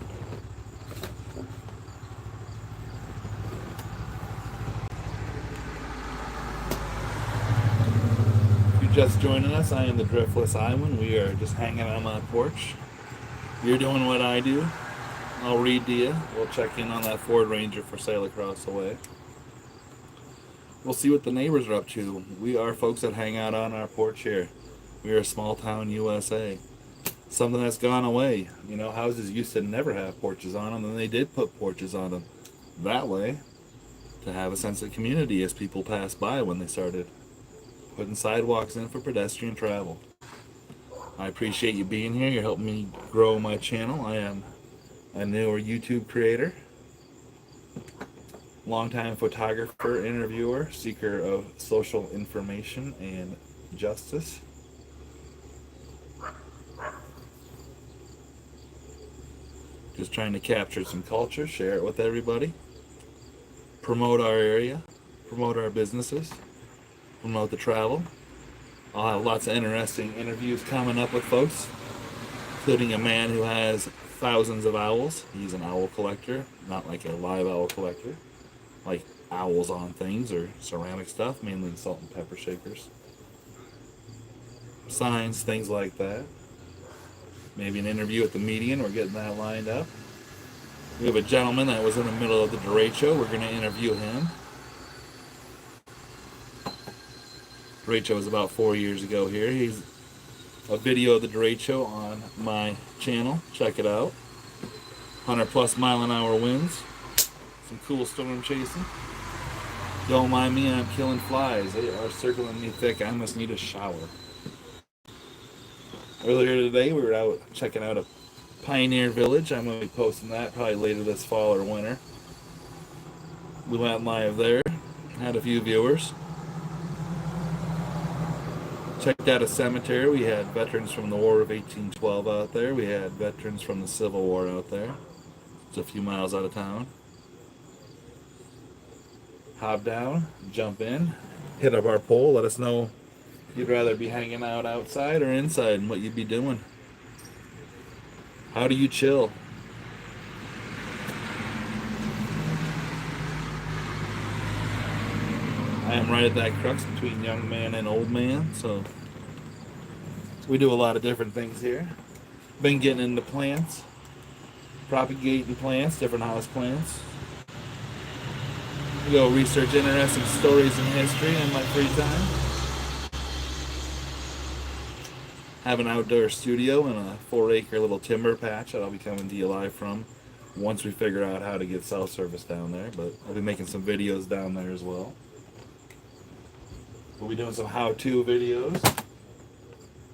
If you're just joining us, I am the Driftless Island. We are just hanging on my porch. You're doing what I do. I'll read to you. We'll check in on that Ford Ranger for sale across the way. We'll see what the neighbors are up to. We are folks that hang out on our porch here. We are a small town USA. Something that's gone away. You know, houses used to never have porches on them, and they did put porches on them that way to have a sense of community as people passed by when they started putting sidewalks in for pedestrian travel. I appreciate you being here. You're helping me grow my channel. I am a newer YouTube creator, longtime photographer, interviewer, seeker of social information and justice. Just trying to capture some culture, share it with everybody, promote our area, promote our businesses, promote the travel. I'll have lots of interesting interviews coming up with folks, including a man who has thousands of owls. He's an owl collector, not like a live owl collector, like owls on things or ceramic stuff, mainly salt and pepper shakers, signs, things like that. Maybe an interview at the median. We're getting that lined up. We have a gentleman that was in the middle of the derecho. We're going to interview him. Derecho was about 4 years ago here. He's a video of the derecho on my channel. Check it out. 100+ mile-an-hour winds. Some cool storm chasing. Don't mind me, I'm killing flies. They are circling me thick. I must need a shower. Earlier today, we were out checking out a Pioneer Village. I'm going to be posting that probably later this fall or winter. We went live there, had a few viewers. Checked out a cemetery. We had veterans from the War of 1812 out there. We had veterans from the Civil War out there. It's a few miles out of town. Hop down, jump in, hit up our poll, let us know if you'd rather be hanging out outside or inside and what you'd be doing. How do you chill? I am right at that crux between young man and old man, so we do a lot of different things here. Been getting into plants, propagating plants, different house plants. We go research interesting stories in history in my free time. Have an outdoor studio and a 4-acre little timber patch that I'll be coming to you live from once we figure out how to get cell service down there, but I'll be making some videos down there as well. We'll be doing some how-to videos.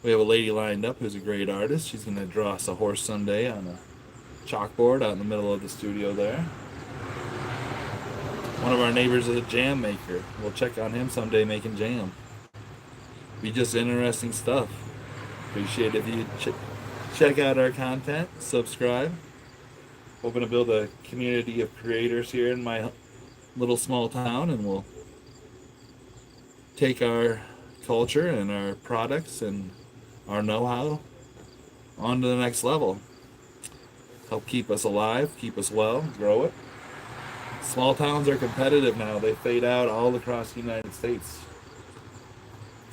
We have a lady lined up who's a great artist. She's going to draw us a horse someday on a chalkboard out in the middle of the studio there. One of our neighbors is a jam maker. We'll check on him someday making jam. Be just interesting stuff. Appreciate it if you check out our content, subscribe. Hoping to build a community of creators here in my little small town, and we'll take our culture and our products and our know-how on to the next level. Help keep us alive, keep us well, grow it. Small towns are competitive now. They fade out all across the United States.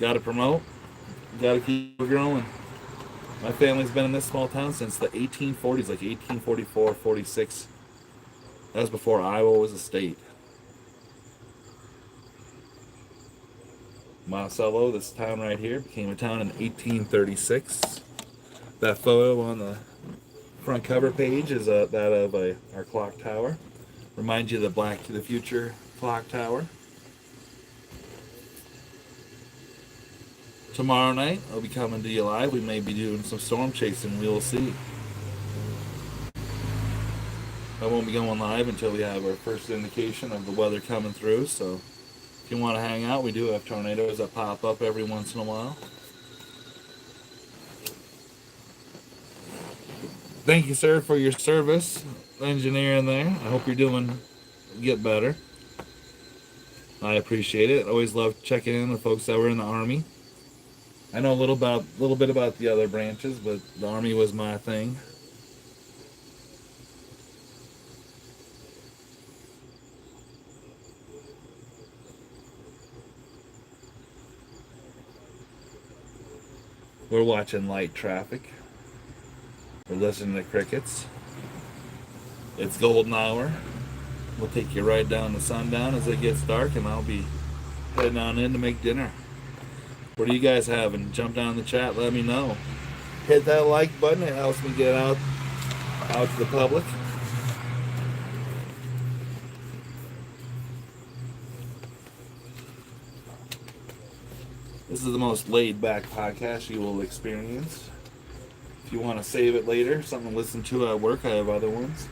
Got to promote, got to keep growing. My family's been in this small town since the 1840s, like 1844, 46. That was before Iowa was a state. Monticello, this town right here, became a town in 1836. That photo on the front cover page is that of our clock tower. Reminds you of the Black to the Future clock tower. Tomorrow night, I'll be coming to you live. We may be doing some storm chasing. We will see. I won't be going live until we have our first indication of the weather coming through, so If you want to hang out, we do have tornadoes that pop up every once in a while. Thank you, sir, for your service, engineer in there. I hope you're get better. I appreciate it. Always love checking in with folks that were in the Army. I know a little bit about the other branches, but the Army was my thing. We're watching light traffic. We're listening to crickets. It's golden hour. We'll take you right down to sundown as it gets dark, and I'll be heading on in to make dinner. What are you guys having? Jump down in the chat, let me know. Hit that like button, it helps me get out to the public. This is the most laid back podcast you will experience. If you want to save it later, something to listen to at work, I have other ones.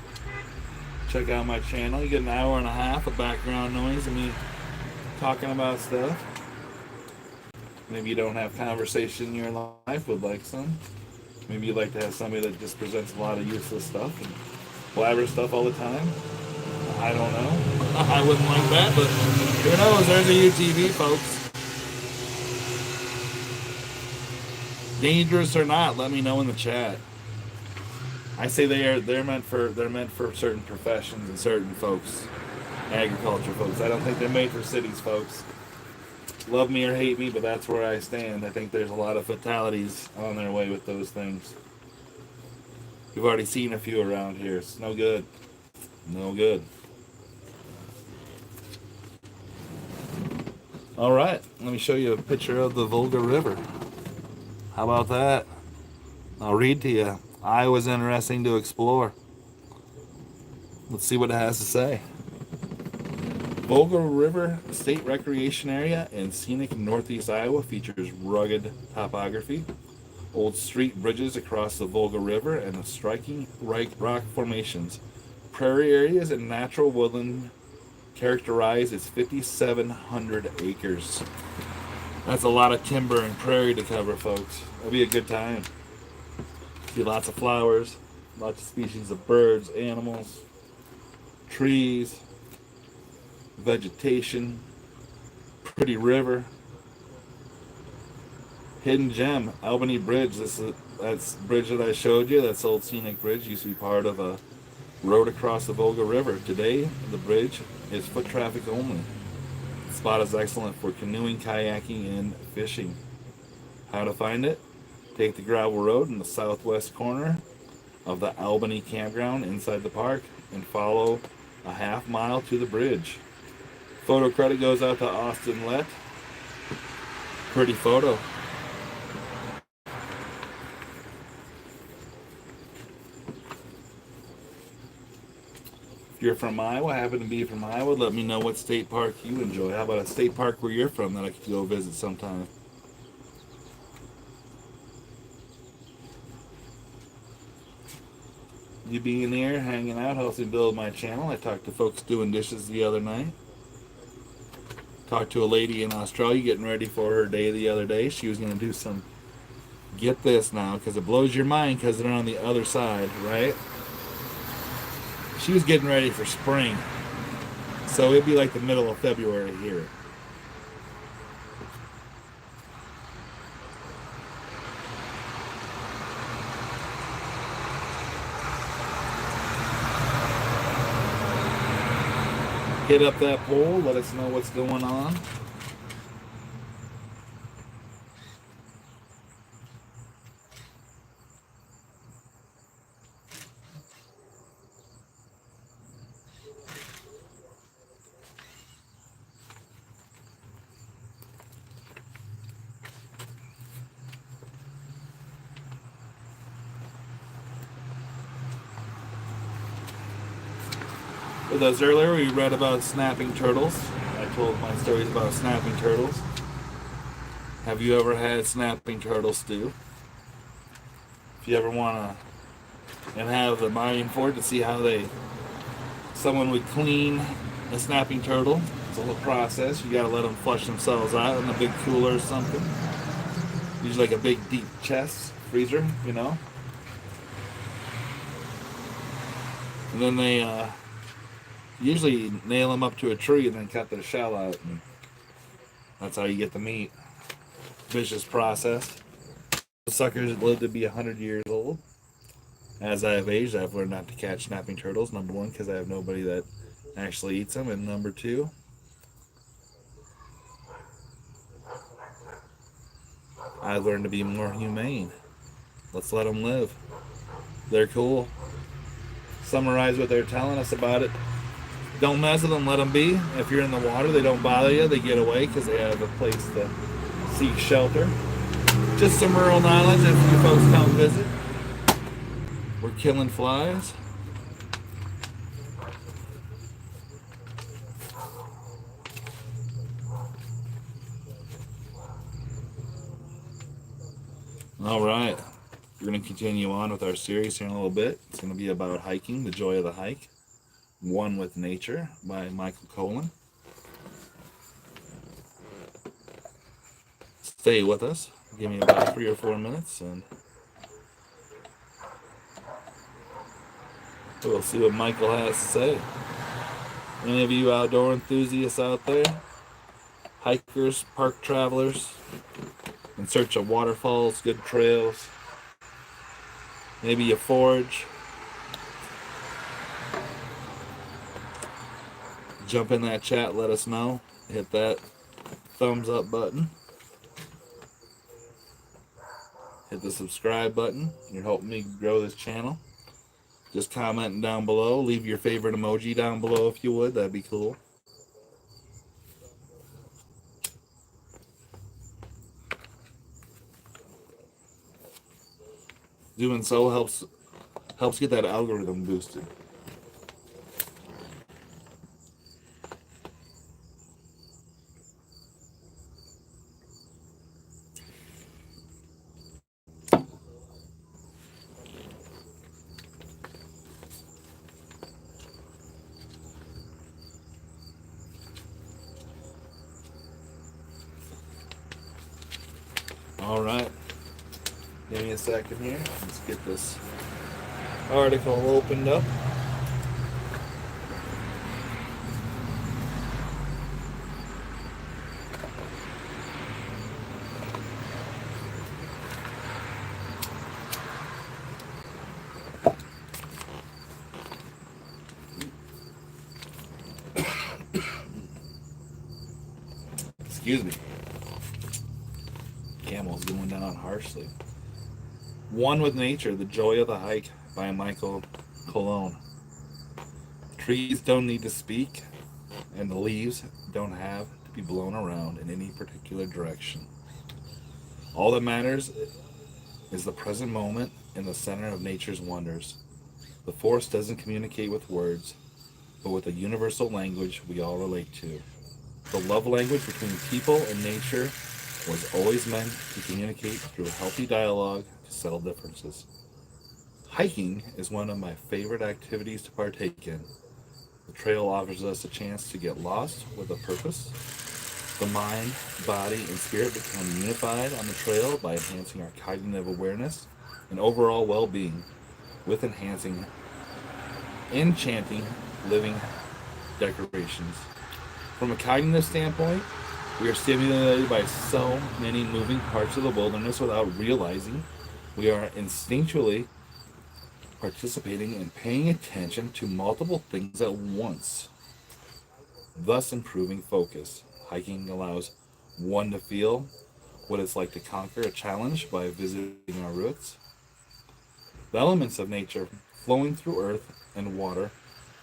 Check out my channel. You get an hour and a half of background noise of me talking about stuff. Maybe you don't have conversation in your life, would like some. Maybe you'd like to have somebody that just presents a lot of useless stuff and blabber stuff all the time. I don't know. I wouldn't like that, but who knows? There's a UTV, folks. Dangerous or not, let me know in the chat. I say they're meant for certain professions and certain folks, agriculture folks. I don't think they're made for cities, folks. Love me or hate me, but that's where I stand. I think there's a lot of fatalities on their way with those things. We've already seen a few around here. It's no good. No good. All right, let me show you a picture of the Volga River. How about that? I'll read to you. Iowa's interesting to explore. Let's see what it has to say. Volga River State Recreation Area in scenic northeast Iowa features rugged topography, old street bridges across the Volga River, and the striking rock formations. Prairie areas and natural woodland characterize its 5,700 acres. That's a lot of timber and prairie to cover, folks. It'll be a good time. See lots of flowers, lots of species of birds, animals, trees, vegetation, pretty river, hidden gem, Albany Bridge. That's bridge that I showed you. That's old scenic bridge. Used to be part of a road across the Volga River. Today, the bridge is foot traffic only. The spot is excellent for canoeing, kayaking, and fishing. How to find it? Take the gravel road in the southwest corner of the Albany campground inside the park and follow a half mile to the bridge. Photo credit goes out to Austin Lett. Pretty photo. If you're from Iowa, happen to be from Iowa, let me know what state park you enjoy. How about a state park where you're from that I could go visit sometime? You being there, hanging out, helps me build my channel. I talked to folks doing dishes the other night. Talked to a lady in Australia getting ready for her day the other day. She was going to do some, get this now, because it blows your mind because they're on the other side, right? She was getting ready for spring. So it'd be like the middle of February here. Hit up that poll, let us know what's going on. With us earlier, we read about snapping turtles. I told my stories about snapping turtles. Have you ever had snapping turtle stew? If you ever want to, and have the mind for it to see how someone would clean a snapping turtle, It's a whole process. You gotta let them flush themselves out in a big cooler or something. Usually like a big deep chest freezer, you know. And then they usually nail them up to a tree and then cut their shell out, and that's how you get the meat. Vicious process. The suckers live to be 100 years old. As I have aged, I've learned not to catch snapping turtles. Number one, because I have nobody that actually eats them, and number two, I learned to be more humane. Let's let them live. They're cool. Summarize what they're telling us about it. Don't mess with them, let them be. If you're in the water, they don't bother you. They get away because they have a place to seek shelter. Just some rural knowledge if you folks come visit. We're killing flies. All right. We're going to continue on with our series here in a little bit. It's going to be about hiking, the joy of the hike. One with Nature by Michael Pollan. Stay with us. Give me about 3 or 4 minutes and we'll see what Michael has to say. Any of you outdoor enthusiasts out there, hikers, park travelers, in search of waterfalls, good trails, maybe you forage, jump in that chat, let us know. Hit that thumbs up button. Hit the subscribe button. You're helping me grow this channel. Just commenting down below. Leave your favorite emoji down below if you would. That'd be cool. Doing so helps get that algorithm boosted. All right. Give me a second here. Let's get this article opened up. Excuse me. Camel's going down harshly. One with Nature, the Joy of the Hike by Michael Pollan. Trees don't need to speak, and the leaves don't have to be blown around in any particular direction. All that matters is the present moment in the center of nature's wonders. The forest doesn't communicate with words, but with a universal language we all relate to. The love language between people and nature was always meant to communicate through healthy dialogue to settle differences. Hiking is one of my favorite activities to partake in. The trail offers us a chance to get lost with a purpose. The mind, body, and spirit become unified on the trail by enhancing our cognitive awareness and overall well-being with enchanting living decorations. From a cognitive standpoint, we are stimulated by so many moving parts of the wilderness without realizing we are instinctually participating and paying attention to multiple things at once, thus improving focus. Hiking allows one to feel what it's like to conquer a challenge by visiting our roots. The elements of nature flowing through earth and water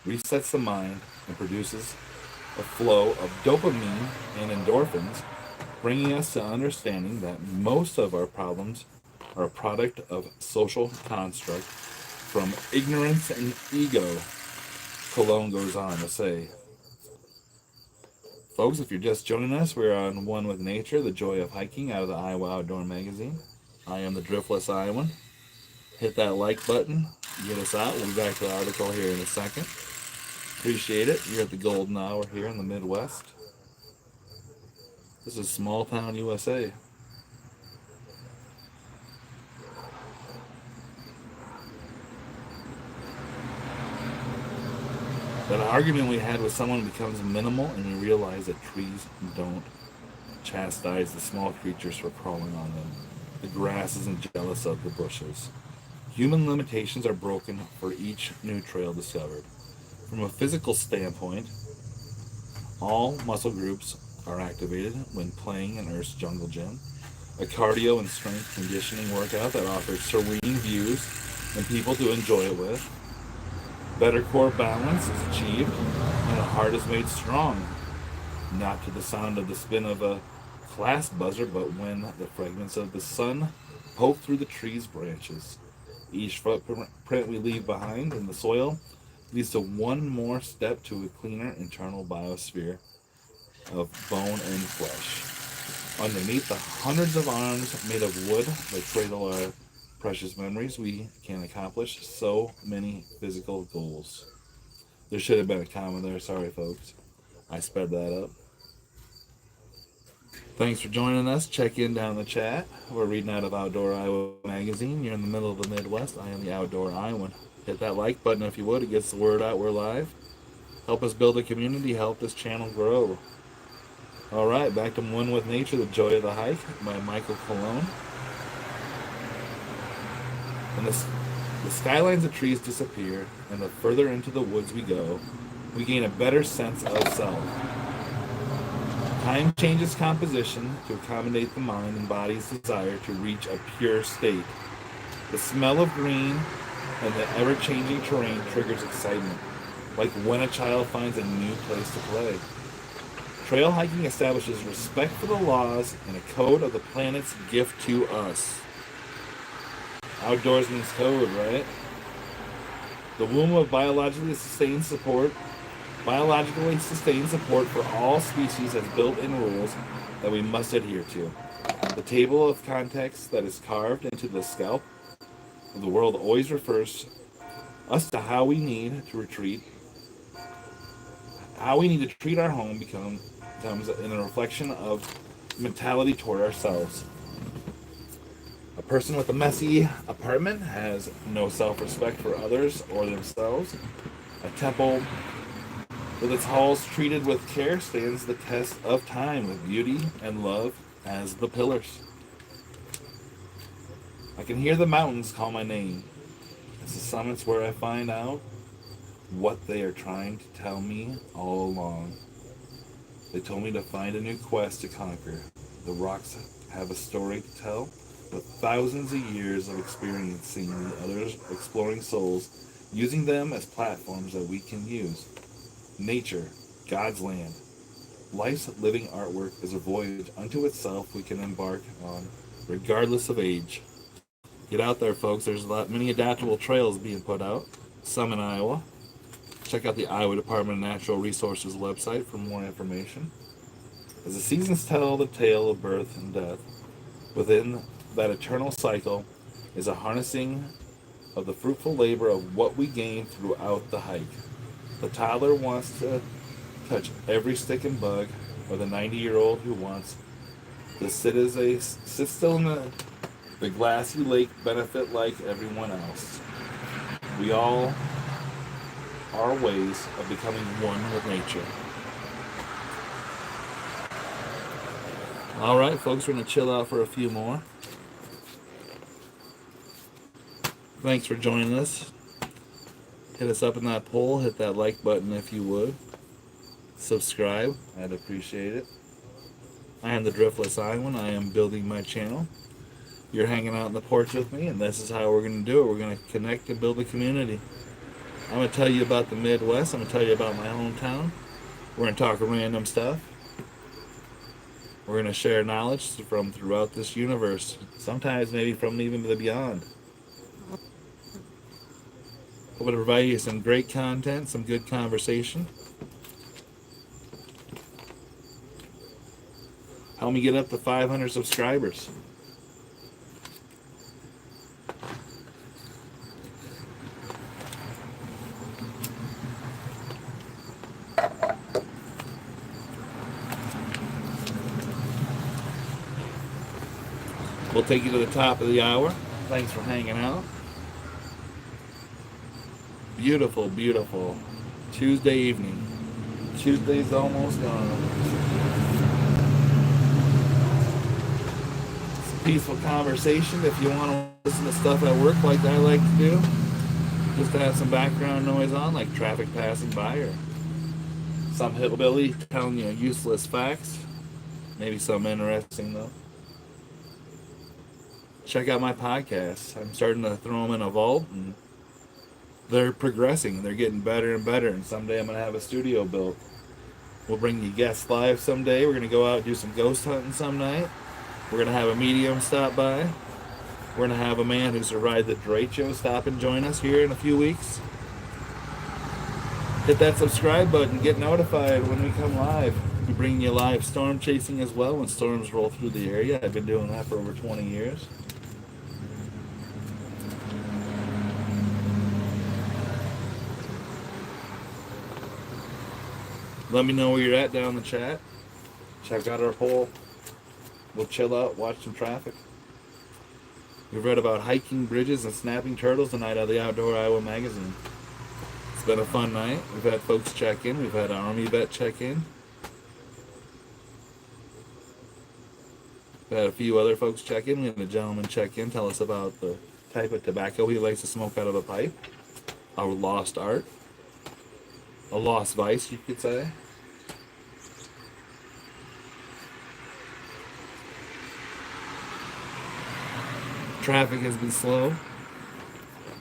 resets the mind and produces a flow of dopamine and endorphins, bringing us to understanding that most of our problems are a product of social construct from ignorance and ego, Pollan goes on to say. Folks, if you're just joining us, we're on One with Nature, the Joy of Hiking, out of the Iowa Outdoor Magazine. I am the Driftless Iowan. Hit that like button, get us out. We'll be back to the article here in a second. Appreciate it. You're at the golden hour here in the Midwest. This is small town USA. That argument we had with someone becomes minimal, and we realize that trees don't chastise the small creatures for crawling on them. The grass isn't jealous of the bushes. Human limitations are broken for each new trail discovered. From a physical standpoint, all muscle groups are activated when playing in Earth's jungle gym, a cardio and strength conditioning workout that offers serene views and people to enjoy it with. Better core balance is achieved, and the heart is made strong, not to the sound of the spin of a class buzzer, but when the fragments of the sun poke through the tree's branches. Each footprint we leave behind in the soil leads to one more step to a cleaner internal biosphere of bone and flesh. Underneath the hundreds of arms made of wood that cradle our precious memories, we can accomplish so many physical goals. There should have been a comma there. Sorry, folks. I sped that up. Thanks for joining us. Check in down in the chat. We're reading out of Outdoor Iowa magazine. You're in the middle of the Midwest. I am the Outdoor Iowan. Hit that like button if you would. It gets the word out. We're live. Help us build a community. Help this channel grow. All right, back to One with Nature, The Joy of the Hike by Michael Cologne. When the skylines of trees disappear and the further into the woods we go, we gain a better sense of self. Time changes composition to accommodate the mind and body's desire to reach a pure state. The smell of green and the ever-changing terrain triggers excitement, like when a child finds a new place to play. Trail hiking establishes respect for the laws and a code of the planet's gift to us. Outdoors means code, right? The womb of biologically sustained support for all species has built-in rules that we must adhere to. The table of contents that is carved into the scalp of the world always refers us to how we need to retreat. How we need to treat our home becomes in a reflection of mentality toward ourselves. A person with a messy apartment has no self-respect for others or themselves. A temple with its halls treated with care stands the test of time with beauty and love as the pillars. I can hear the mountains call my name. It's the summits where I find out what they are trying to tell me all along. They told me to find a new quest to conquer. The rocks have a story to tell, with thousands of years of experience seeing the others exploring souls, using them as platforms that we can use. Nature, God's land. Life's living artwork is a voyage unto itself we can embark on, regardless of age. Get out there, folks. There's many adaptable trails being put out, some in Iowa. Check out the Iowa Department of Natural Resources website for more information. As the seasons tell the tale of birth and death, within that eternal cycle is a harnessing of the fruitful labor of what we gain throughout the hike. The toddler wants to touch every stick and bug, or the 90-year-old who wants to sit still in the glassy lake benefit like everyone else. We all are ways of becoming one with nature. All right, folks, we're going to chill out for a few more. Thanks for joining us. Hit us up in that poll. Hit that like button if you would. Subscribe. I'd appreciate it. I am the Driftless Iowan. I am building my channel. You're hanging out in the porch with me, and this is how we're going to do it. We're going to connect and build a community. I'm going to tell you about the Midwest. I'm going to tell you about my hometown. We're going to talk random stuff. We're going to share knowledge from throughout this universe. Sometimes maybe from even the beyond. I'm going to provide you some great content, some good conversation. Help me get up to 500 subscribers. We'll take you to the top of the hour. Thanks for hanging out. Beautiful, beautiful Tuesday evening. Tuesday's almost gone. It's a peaceful conversation if you want to listen to stuff at work like I like to do. Just to have some background noise on, like traffic passing by or some hillbilly telling you useless facts. Maybe something interesting, though. Check out my podcasts. I'm starting to throw them in a vault, and they're progressing. They're getting better and better, and someday I'm going to have a studio built. We'll bring you guests live someday. We're going to go out and do some ghost hunting some night. We're going to have a medium stop by. We're going to have a man who survived the Drake Show stop and join us here in a few weeks. Hit that subscribe button. Get notified when we come live. We bring you live storm chasing as well when storms roll through the area. I've been doing that for over 20 years. Let me know where you're at down in the chat. Check out our poll. We'll chill out, watch some traffic. We've read about hiking bridges and snapping turtles tonight out of the Outdoor Iowa magazine. It's been a fun night. We've had folks check in. We've had an Army vet check in. We've had a few other folks check in. We had a gentleman check in, tell us about the type of tobacco he likes to smoke out of a pipe. A lost art. A lost vice, you could say. Traffic has been slow.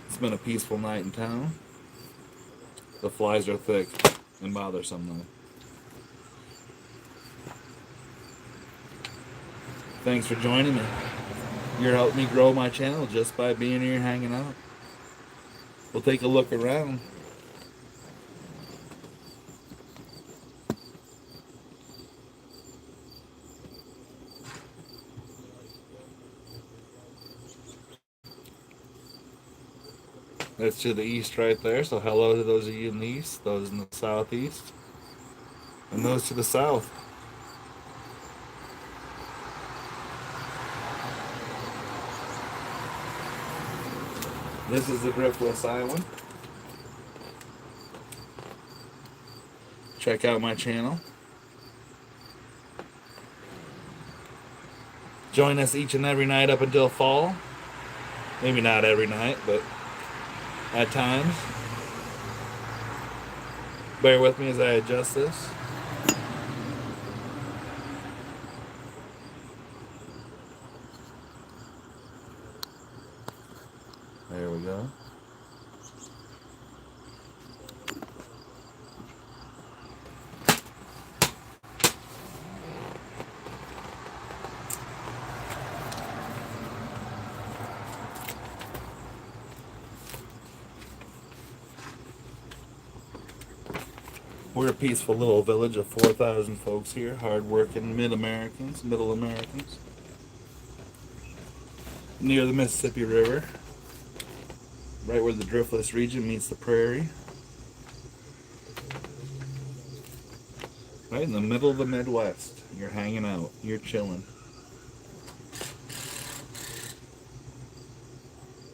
It's been a peaceful night in town. The flies are thick and bothersome though. Thanks for joining me. You're helping me grow my channel just by being here hanging out. We'll take a look around. That's to the east right there, so hello to those of you in the east, those in the southeast, and those to the south. This is the Driftless Island. Check out my channel. Join us each and every night up until fall. Maybe not every night, but at times. Bear with me as I adjust this. There we go. We're a peaceful little village of 4,000 folks here, hard-working mid-Americans, middle Americans, near the Mississippi River, right where the Driftless region meets the prairie, right in the middle of the Midwest. You're hanging out, you're chilling.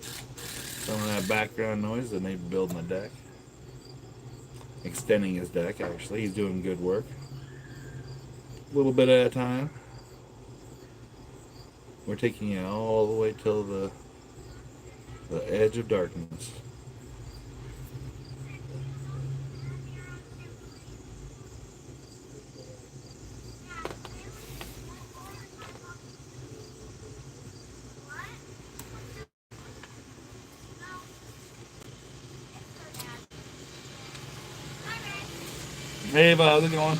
Some of that background noise, they may be building a deck. Extending his deck, actually. He's doing good work. A little bit at a time. We're taking it all the way till the edge of darkness. Hey, Ava, how's it going?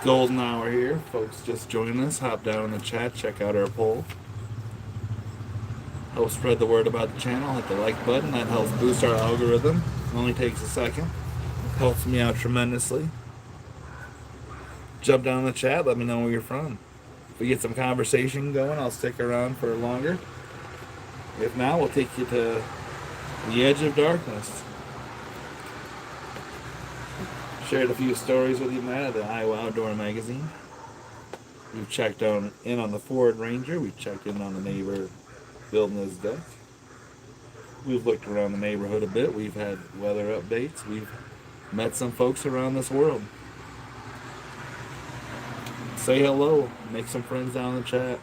golden hour here. Folks just joining us. Hop down in the chat. Check out our poll. Help spread the word about the channel. Hit the like button. That helps boost our algorithm. It only takes a second. Helps me out tremendously. Jump down in the chat. Let me know where you're from. If we get some conversation going, I'll stick around for longer. If not, we'll take you to the edge of darkness. Shared a few stories with you, Matt, at the Iowa Outdoor Magazine. We've checked in on the Ford Ranger. We've checked in on the neighbor building his deck. We've looked around the neighborhood a bit. We've had weather updates. We've met some folks around this world. Say hello. Make some friends down in the chat.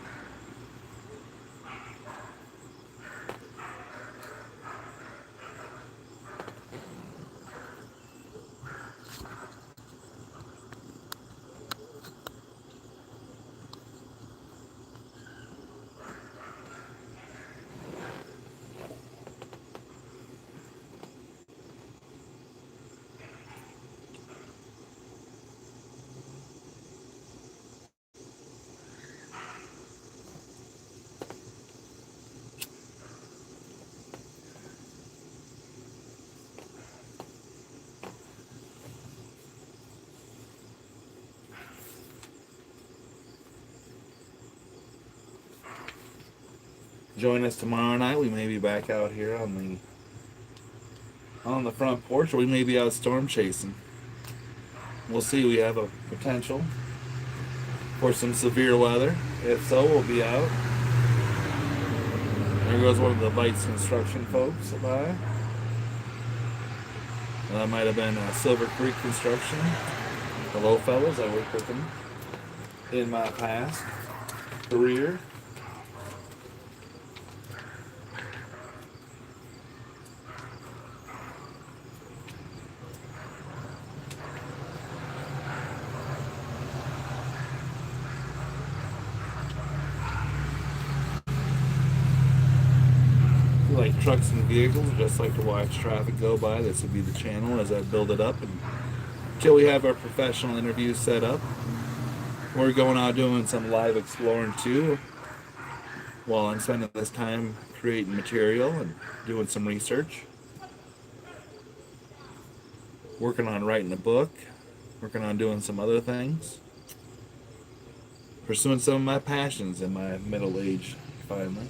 Join us tomorrow night. We may be back out here on the front porch, or we may be out storm chasing. We'll see. We have a potential for some severe weather. If so, we'll be out. There goes one of the Bites Construction folks by. That might have been Silver Creek Construction. Hello, fellas. I worked with them in my past career. Like trucks and vehicles, just like to watch traffic go by. This would be the channel as I build it up, and until we have our professional interviews set up, we're going out doing some live exploring too, while I'm spending this time creating material and doing some research, working on writing a book, working on doing some other things, pursuing some of my passions in my middle age finally.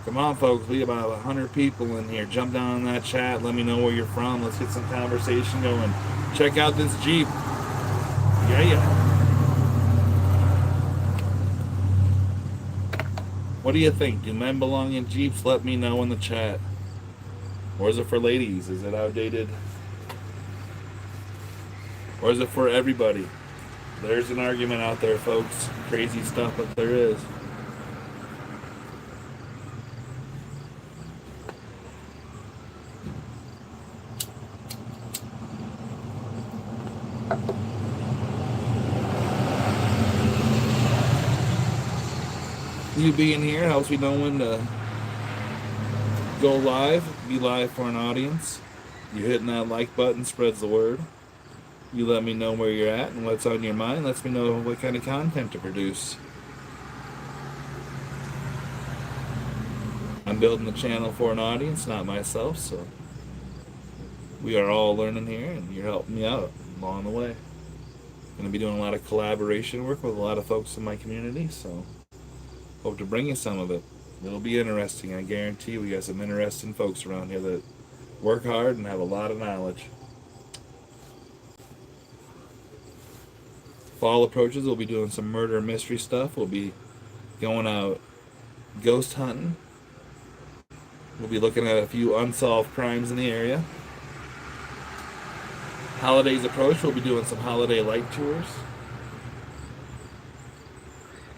Come on, folks. We have about 100 people in here. Jump down in that chat. Let me know where you're from. Let's get some conversation going. Check out this Jeep. Yeah. What do you think? Do men belong in Jeeps? Let me know in the chat. Or is it for ladies? Is it outdated? Or is it for everybody? There's an argument out there, folks. Crazy stuff, but there is. You being here helps me know when to go live, be live for an audience. You hitting that like button spreads the word. You let me know where you're at and what's on your mind. Lets me know what kind of content to produce. I'm building the channel for an audience, not myself, so we are all learning here, and you're helping me out along the way. I'm going to be doing a lot of collaboration work with a lot of folks in my community, so hope to bring you some of it. It'll be interesting. I guarantee you we got some interesting folks around here that work hard and have a lot of knowledge. Fall approaches, we'll be doing some murder mystery stuff. We'll be going out ghost hunting. We'll be looking at a few unsolved crimes in the area. Holidays approach, we'll be doing some holiday light tours.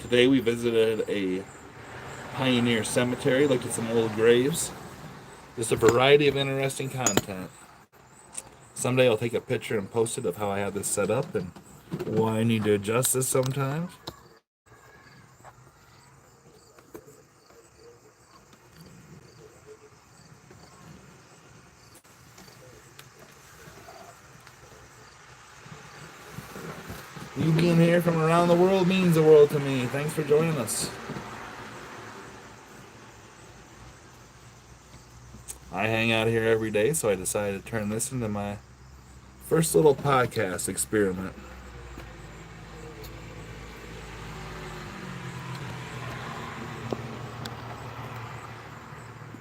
Today we visited a pioneer cemetery, looked at some old graves. Just a variety of interesting content. Someday I'll take a picture and post it of how I have this set up and why I need to adjust this sometimes. You being here from around the world means the world to me. Thanks for joining us. I hang out here every day, so I decided to turn this into my first little podcast experiment.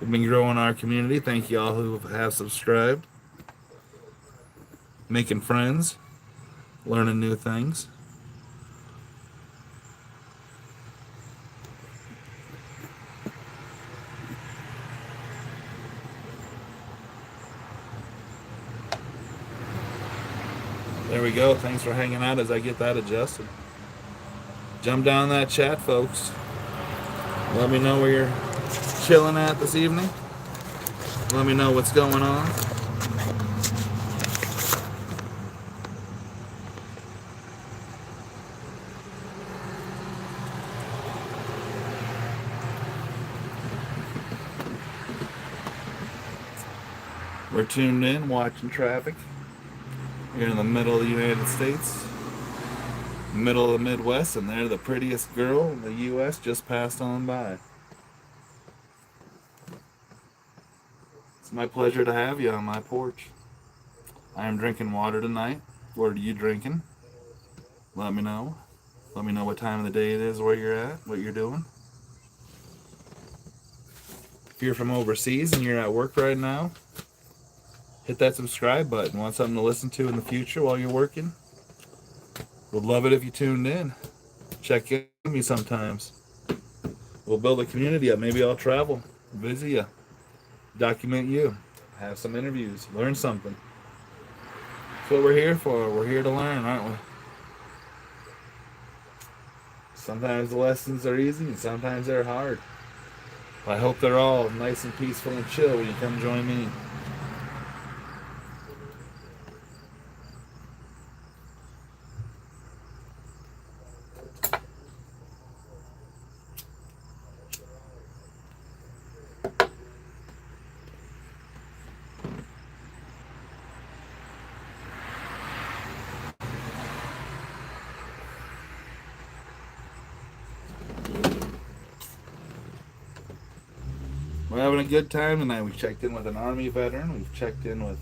We've been growing our community. Thank you all who have subscribed. Making friends, learning new things. There we go. Thanks for hanging out as I get that adjusted. Jump down that chat, folks. Let me know where you're chilling at this evening. Let me know what's going on. We're tuned in, watching traffic. Here in the middle of the United States, middle of the Midwest, and there the prettiest girl in the U.S. just passed on by. It's my pleasure to have you on my porch. I am drinking water tonight. What are you drinking? Let me know. Let me know what time of the day it is, where you're at, what you're doing. If you're from overseas and you're at work right now, hit that subscribe button. Want something to listen to in the future while you're working? Would love it if you tuned in. Check in with me sometimes. We'll build a community up. Maybe I'll travel, visit you, document you, have some interviews, learn something. That's what we're here for. We're here to learn, aren't we? Sometimes the lessons are easy and sometimes they're hard. I hope they're all nice and peaceful and chill when you come join me. We're having a good time tonight. We've checked in with an Army veteran. We've checked in with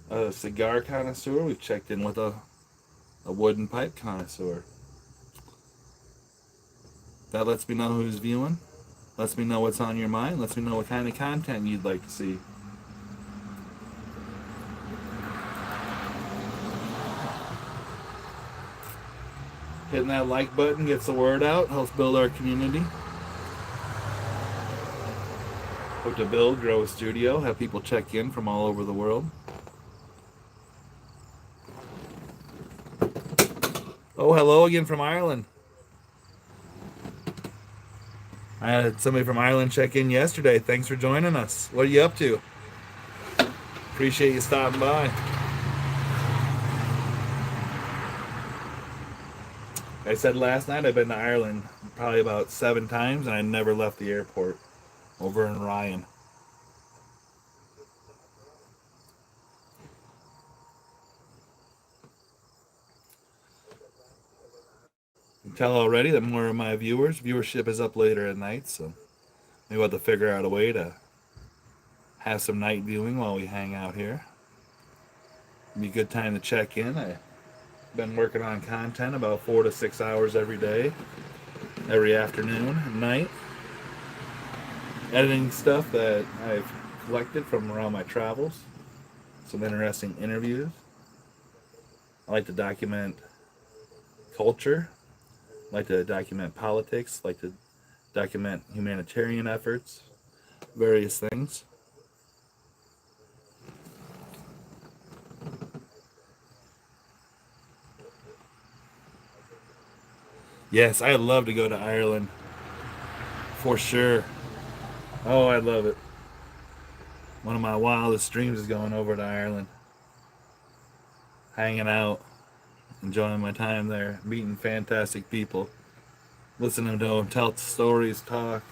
a cigar connoisseur. We've checked in with a wooden pipe connoisseur. That lets me know who's viewing. Lets me know what's on your mind. Lets me know what kind of content you'd like to see. Hitting that like button gets the word out. Helps build our community. Hope to build, grow a studio, have people check in from all over the world. Oh, hello again from Ireland. I had somebody from Ireland check in yesterday. Thanks for joining us. What are you up to? Appreciate you stopping by. I said last night I've been to Ireland probably about 7 times and I never left the airport over in Ryan. I can tell already that more of my viewership is up later at night, so maybe we'll have to figure out a way to have some night viewing while we hang out here. It'd be a good time to check in. I've been working on content about 4 to 6 hours every day, every afternoon and night. Editing stuff that I've collected from around my travels. Some interesting interviews. I like to document culture. I like to document politics. I like to document humanitarian efforts. Various things. Yes, I'd love to go to Ireland for sure. Oh, I love it. One of my wildest dreams is going over to Ireland, hanging out, enjoying my time there, meeting fantastic people, listening to them tell stories, talk.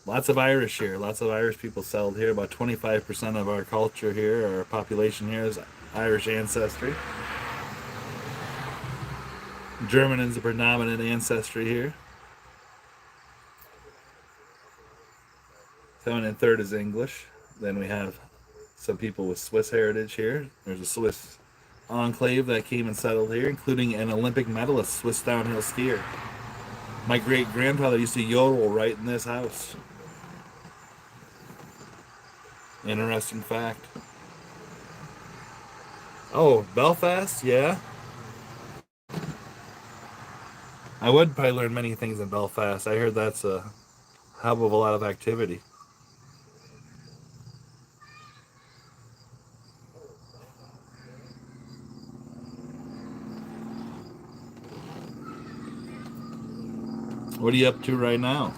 Lots of Irish here. Lots of Irish people settled here. About 25% of our culture here, our population here, is Irish ancestry. German is the predominant ancestry here. Second and third is English. Then we have some people with Swiss heritage here. There's a Swiss enclave that came and settled here, including an Olympic medalist, Swiss downhill skier. My great grandfather used to yodel right in this house. Interesting fact. Oh, Belfast? Yeah. I would probably learn many things in Belfast. I heard that's a hub of a lot of activity. What are you up to right now?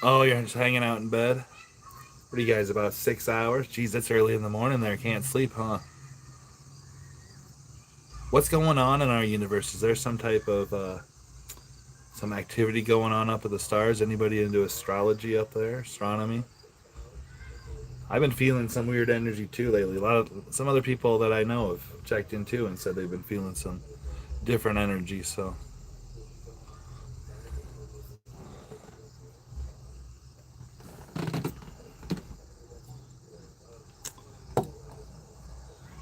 Oh, you're just hanging out in bed? What are you guys, about 6 hours? Geez, that's early in the morning there. Can't sleep, huh? What's going on in our universe? Is there some type of some activity going on up at the stars? Anybody into astrology up there? Astronomy? I've been feeling some weird energy too lately. Some other people that I know have checked in too and said they've been feeling some different energy. So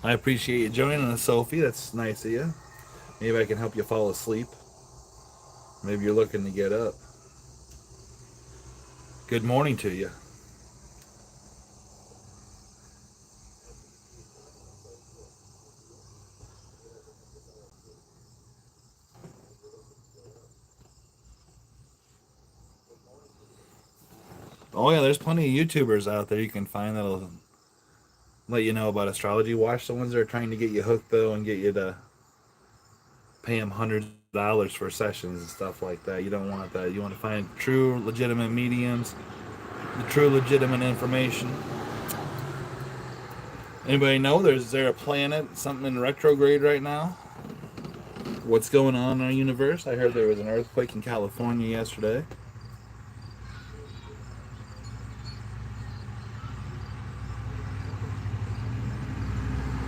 I appreciate you joining us, Sophie. That's nice of you. Maybe I can help you fall asleep. Maybe you're looking to get up. Good morning to you. Oh yeah, there's plenty of YouTubers out there you can find that'll let you know about astrology. Watch the ones that are trying to get you hooked though and get you to pay them hundreds of dollars for sessions and stuff like that. You don't want that. You want to find true, legitimate mediums, the true, legitimate information. Anybody know is there a planet, something in retrograde right now? What's going on in our universe? I heard there was an earthquake in California yesterday.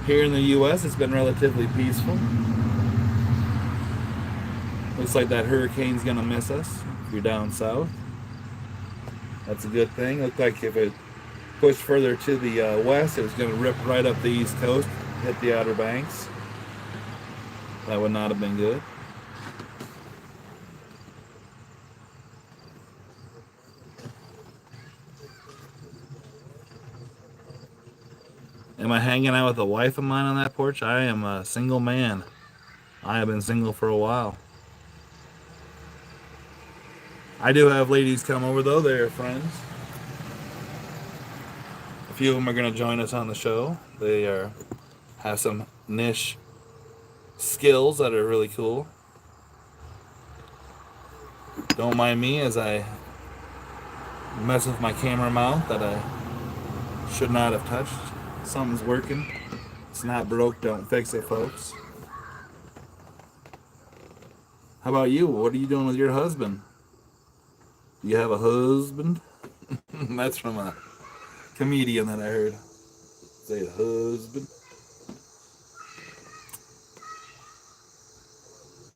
Here in the U.S., it's been relatively peaceful. Looks like that hurricane's gonna miss us if you're down south. That's a good thing. Looked like if it pushed further to the west, it was gonna rip right up the east coast, hit the Outer Banks. That would not have been good. Am I hanging out with a wife of mine on that porch? I am a single man. I have been single for a while. I do have ladies come over though. They're friends. A few of them are going to join us on the show. They are have some niche skills that are really cool. Don't mind me as I mess with my camera mount that I should not have touched. Something's working. It's not broke. Don't fix it, folks. How about you? What are you doing with your husband? Do you have a husband? That's from a comedian that I heard. Say husband.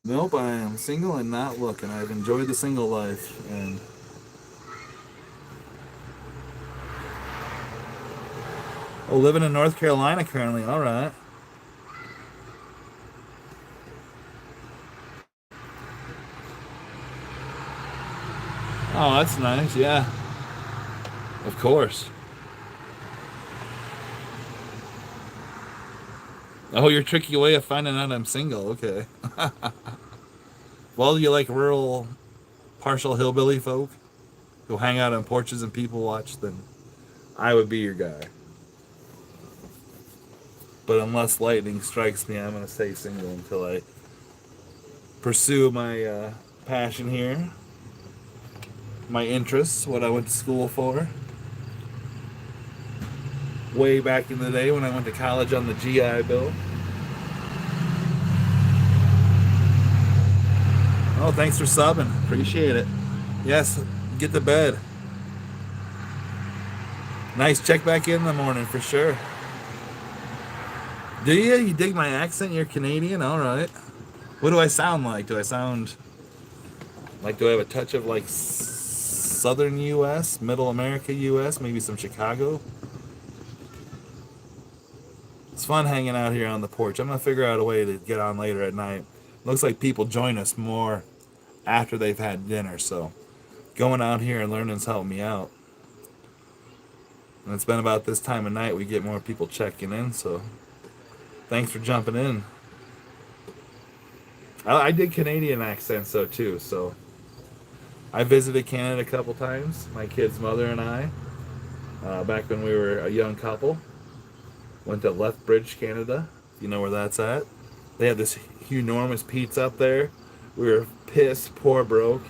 Nope, I am single and not looking. I've enjoyed the single life. And oh, living in North Carolina currently. All right. Oh, that's nice. Yeah, of course. Oh, your tricky way of finding out I'm single. Okay. Well, you like rural, partial hillbilly folk who hang out on porches and people watch, then I would be your guy. But unless lightning strikes me, I'm going to stay single until I pursue my passion here, my interests, what I went to school for. Way back in the day when I went to college on the GI Bill. Oh, thanks for subbing. Appreciate it. Yes, get to bed. Nice. Check back in the morning for sure. Do you? You dig my accent? You're Canadian? All right. What do I sound like? Do I sound like, do I have a touch of like southern US, middle America US, maybe some Chicago? It's fun hanging out here on the porch. I'm going to figure out a way to get on later at night. Looks like people join us more after they've had dinner, so going out here and learning's helped me out. And it's been about this time of night we get more people checking in, so thanks for jumping in. I did Canadian accents though too, so I visited Canada a couple times. My kid's mother and I, back when we were a young couple, went to Lethbridge, Canada. You know where that's at? They had this enormous pizza up there. We were pissed, poor broke.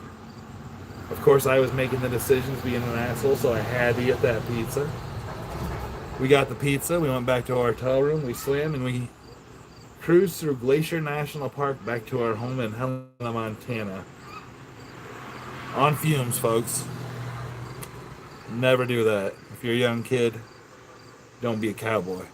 Of course, I was making the decisions, being an asshole, so I had to get that pizza. We got the pizza. We went back to our hotel room. We swam and we cruised through Glacier National Park back to our home in Helena, Montana. On fumes, folks. Never do that. If you're a young kid, don't be a cowboy.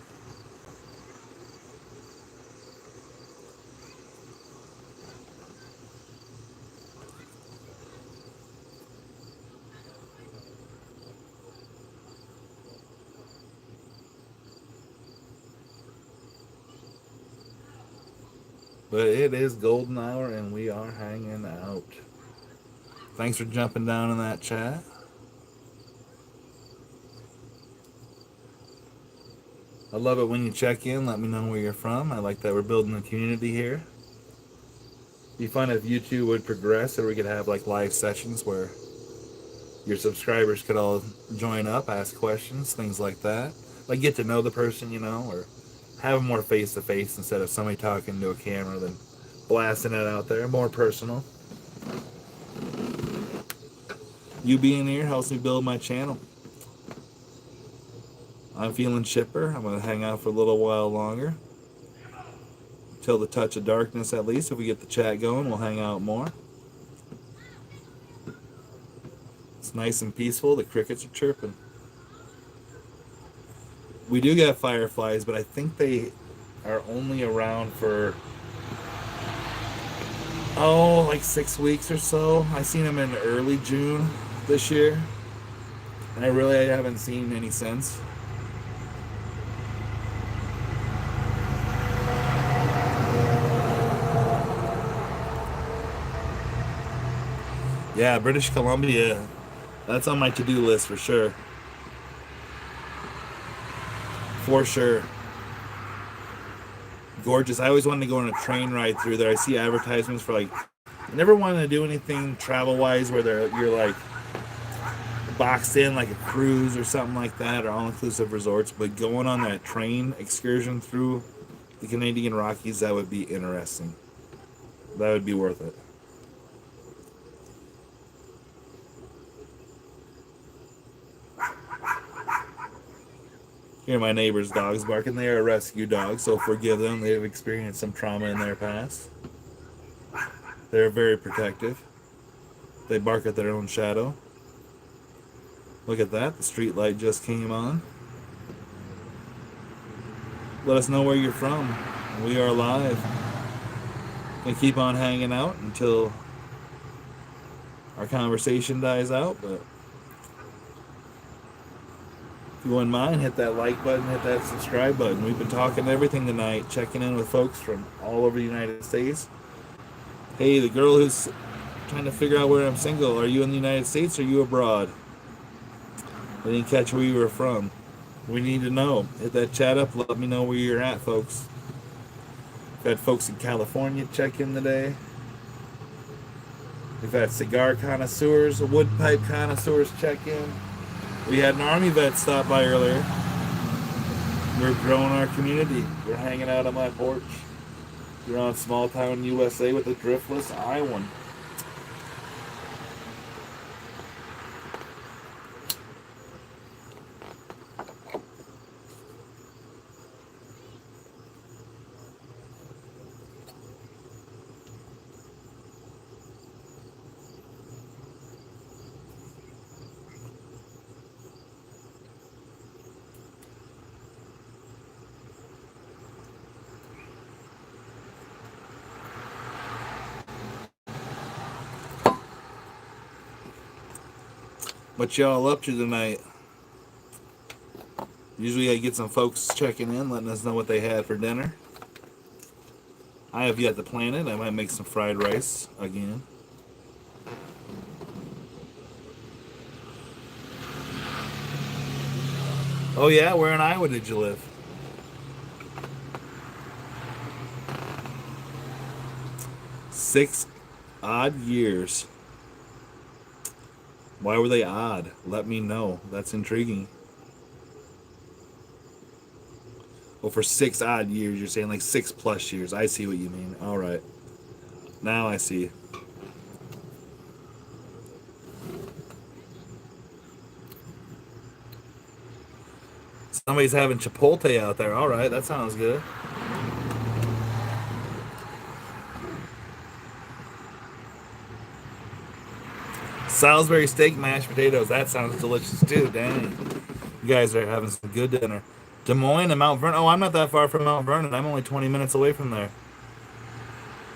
But it is golden hour and we are hanging out. Thanks for jumping down in that chat. I love it when you check in. Let me know where you're from. I like that we're building a community here. It'd be fun if YouTube would progress, or we could have like live sessions where your subscribers could all join up, ask questions, things like that. Like get to know the person, you know, or have them more face to face instead of somebody talking to a camera than blasting it out there. More personal. You being here helps me build my channel. I'm feeling chipper. I'm going to hang out for a little while longer. Till the touch of darkness at least. If we get the chat going, we'll hang out more. It's nice and peaceful. The crickets are chirping. We do get fireflies, but I think they are only around for, like 6 weeks or so. I seen them in early June this year. And I haven't seen any since. Yeah, British Columbia. That's on my to-do list for sure. For sure. Gorgeous. I always wanted to go on a train ride through there. I see advertisements for like, I never wanted to do anything travel-wise where you're like boxed in like a cruise or something like that, or all-inclusive resorts, but going on that train excursion through the Canadian Rockies, that would be interesting. That would be worth it. Hear my neighbor's dogs barking. They are rescue dogs, so forgive them. They've experienced some trauma in their past. They're very protective. They bark at their own shadow. Look at that. The street light just came on. Let us know where you're from. We are live. Gonna keep on hanging out until our conversation dies out, but if you wouldn't mind, hit that like button, hit that subscribe button. We've been talking everything tonight, checking in with folks from all over the United States. Hey, the girl who's trying to figure out where I'm single, are you in the United States or are you abroad? I didn't catch where you were from. We need to know. Hit that chat up, let me know where you're at, folks. We've had folks in California check in today. We've had cigar connoisseurs, wood pipe connoisseurs check in. We had an Army vet stop by earlier. We're growing our community. We're hanging out on my porch. You're on Small Town USA with the Driftless Iowan. What y'all up to tonight? Usually I get some folks checking in, letting us know what they had for dinner. I have yet to plan it. I might make some fried rice again. Oh yeah, where in Iowa did you live? 6 odd years. Why were they odd? Let me know. That's intriguing. Well, for 6 odd years, you're saying like 6+ years. I see what you mean. All right. Now I see. Somebody's having Chipotle out there. All right, that sounds good. Salisbury steak, mashed potatoes. That sounds delicious too. Dang. You guys are having some good dinner. Des Moines and Mount Vernon. Oh, I'm not that far from Mount Vernon. I'm only 20 minutes away from there.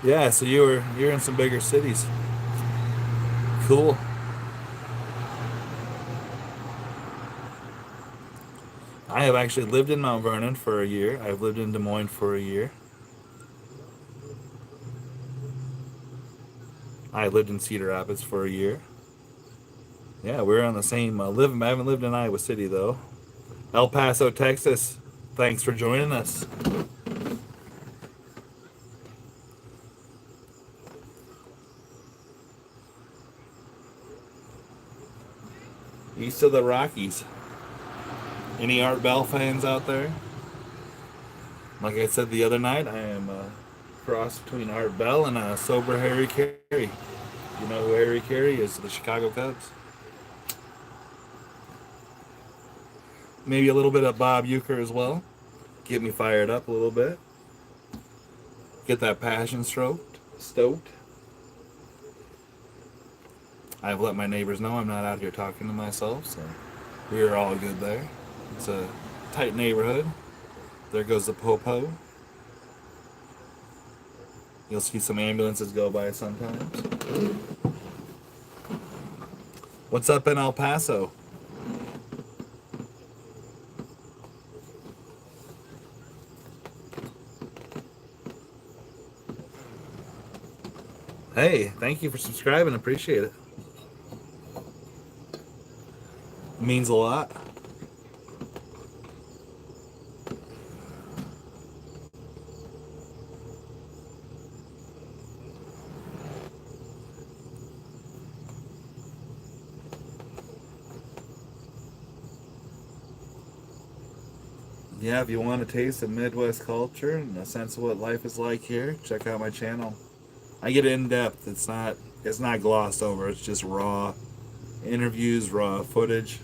Yeah, so you're in some bigger cities. Cool. I have actually lived in Mount Vernon for a year. I've lived in Des Moines for a year. I lived in Cedar Rapids for a year. Yeah, we're on the same live. I haven't lived in Iowa City though. El Paso, Texas. Thanks for joining us. East of the Rockies. Any Art Bell fans out there? Like I said the other night, I am a cross between Art Bell and a sober Harry Carey. You know who Harry Carey is? The Chicago Cubs. Maybe a little bit of Bob Uecker as well. Get me fired up a little bit. Get that passion stoked. I've let my neighbors know I'm not out here talking to myself, so we're all good there. It's a tight neighborhood. There goes the popo. You'll see some ambulances go by sometimes. What's up in El Paso? Hey, thank you for subscribing. Appreciate it. It means a lot. Yeah, if you want to taste of Midwest culture and a sense of what life is like here, check out my channel. I get in depth. It's not glossed over. It's just raw interviews, raw footage.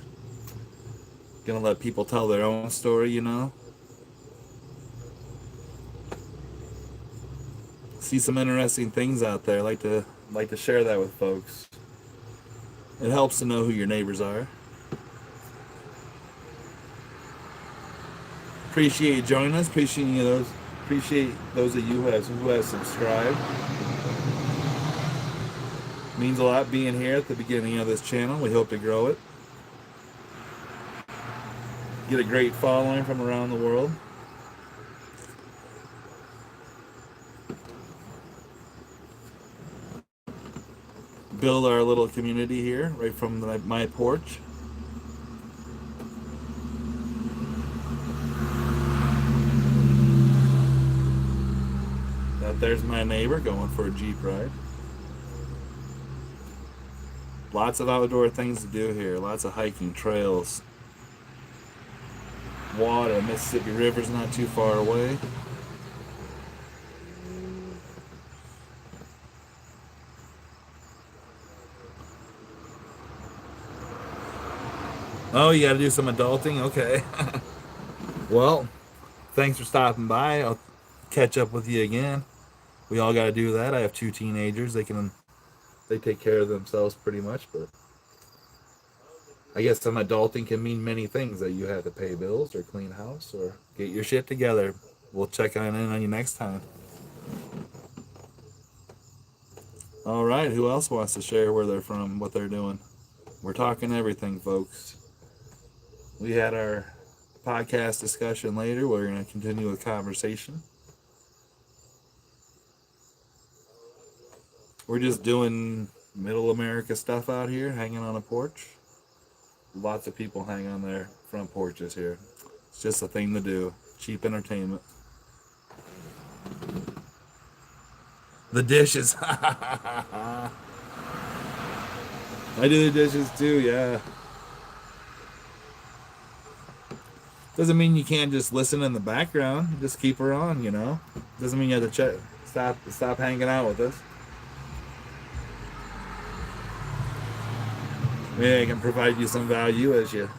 Gonna let people tell their own story, you know. See some interesting things out there. Like to share that with folks. It helps to know who your neighbors are. Appreciate you joining us. Appreciate those of you who have subscribed. Means a lot being here at the beginning of this channel. We hope to grow it. Get a great following from around the world. Build our little community here right from my porch. There's my neighbor going for a Jeep ride. Lots of outdoor things to do here. Lots of hiking trails. Water. Mississippi River's not too far away. Oh, you got to do some adulting? Okay. Well, thanks for stopping by. I'll catch up with you again. We all got to do that. I have 2 teenagers. They take care of themselves pretty much, but I guess some adulting can mean many things, that you have to pay bills or clean house or get your shit together. We'll check in on you next time. All right, who else wants to share where they're from, what they're doing? We're talking everything, folks. We had our podcast discussion later. We're going to continue with conversation. We're just doing middle America stuff out here, hanging on a porch. Lots of people hang on their front porches here. It's just a thing to do. Cheap entertainment. The dishes. I do the dishes too, yeah. Doesn't mean you can't just listen in the background. Just keep her on, you know. Doesn't mean you have to stop hanging out with us. Yeah, I can provide you some value as you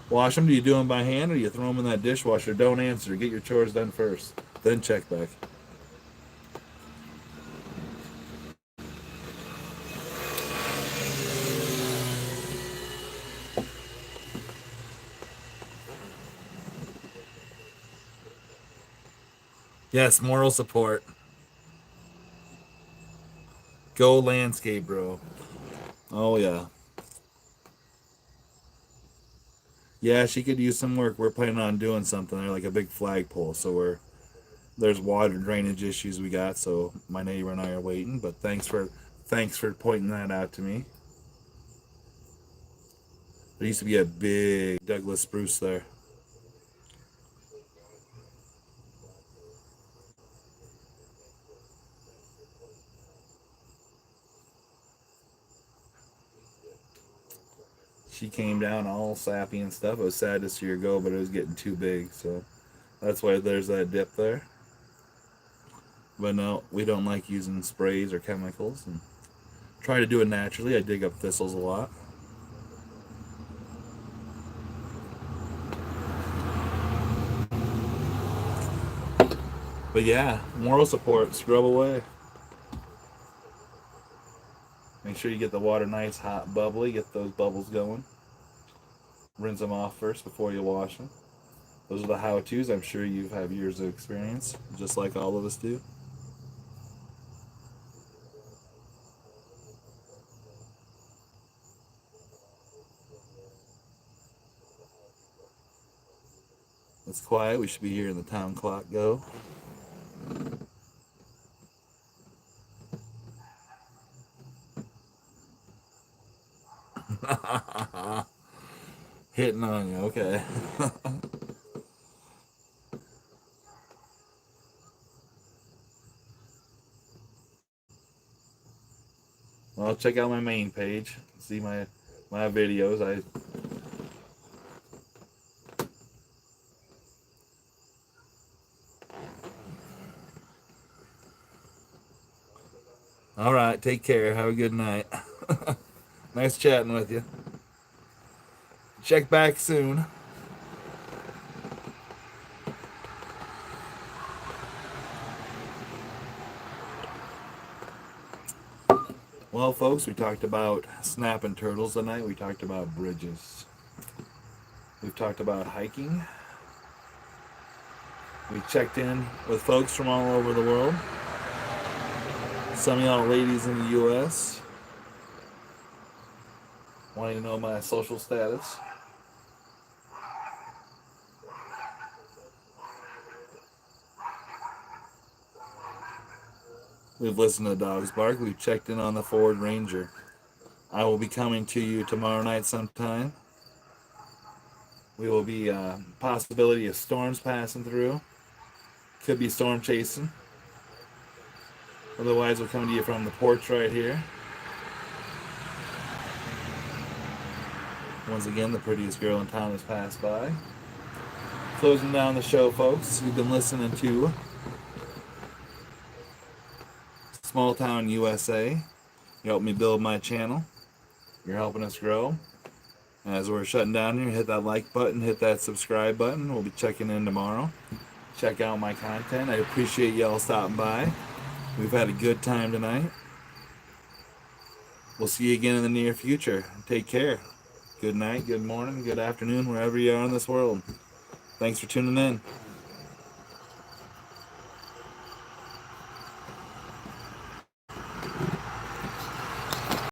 wash them. Do you do them by hand or do you throw them in that dishwasher? Don't answer. Get your chores done first. Then check back. Yes, moral support. Go landscape, bro. Oh, yeah. Yeah, she could use some work. We're planning on doing something there, like a big flagpole. So there's water drainage issues we got. So my neighbor and I are waiting. But thanks for pointing that out to me. There used to be a big Douglas spruce there. She came down all sappy and stuff. It was sad to see her go, but it was getting too big. So that's why there's that dip there. But no, we don't like using sprays or chemicals. And try to do it naturally. I dig up thistles a lot. But yeah, moral support, scrub away. Make sure you get the water nice, hot, bubbly. Get those bubbles going. Rinse them off first before you wash them. Those are the how-tos. I'm sure you have years of experience, just like all of us do. It's quiet. We should be hearing the town clock go. Hitting on you, okay. Well, check out my main page. See my videos. All right, take care. Have a good night. Nice chatting with you. Check back soon. Well, folks, we talked about snapping turtles tonight. We talked about bridges. We've talked about hiking. We checked in with folks from all over the world. Some of y'all ladies in the U.S. wanting to know my social status. We've listened to dogs bark. We've checked in on the Ford Ranger. I will be coming to you tomorrow night sometime. We will be possibility of storms passing through. Could be storm chasing. Otherwise, we're coming to you from the porch right here. Once again, the prettiest girl in town has passed by. Closing down the show, folks. You've been listening to Small Town USA. You helped me build my channel. You're helping us grow. As we're shutting down here, hit that like button, hit that subscribe button. We'll be checking in tomorrow. Check out my content. I appreciate y'all stopping by. We've had a good time tonight. We'll see you again in the near future. Take care. Good night, good morning, good afternoon, wherever you are in this world. Thanks for tuning in.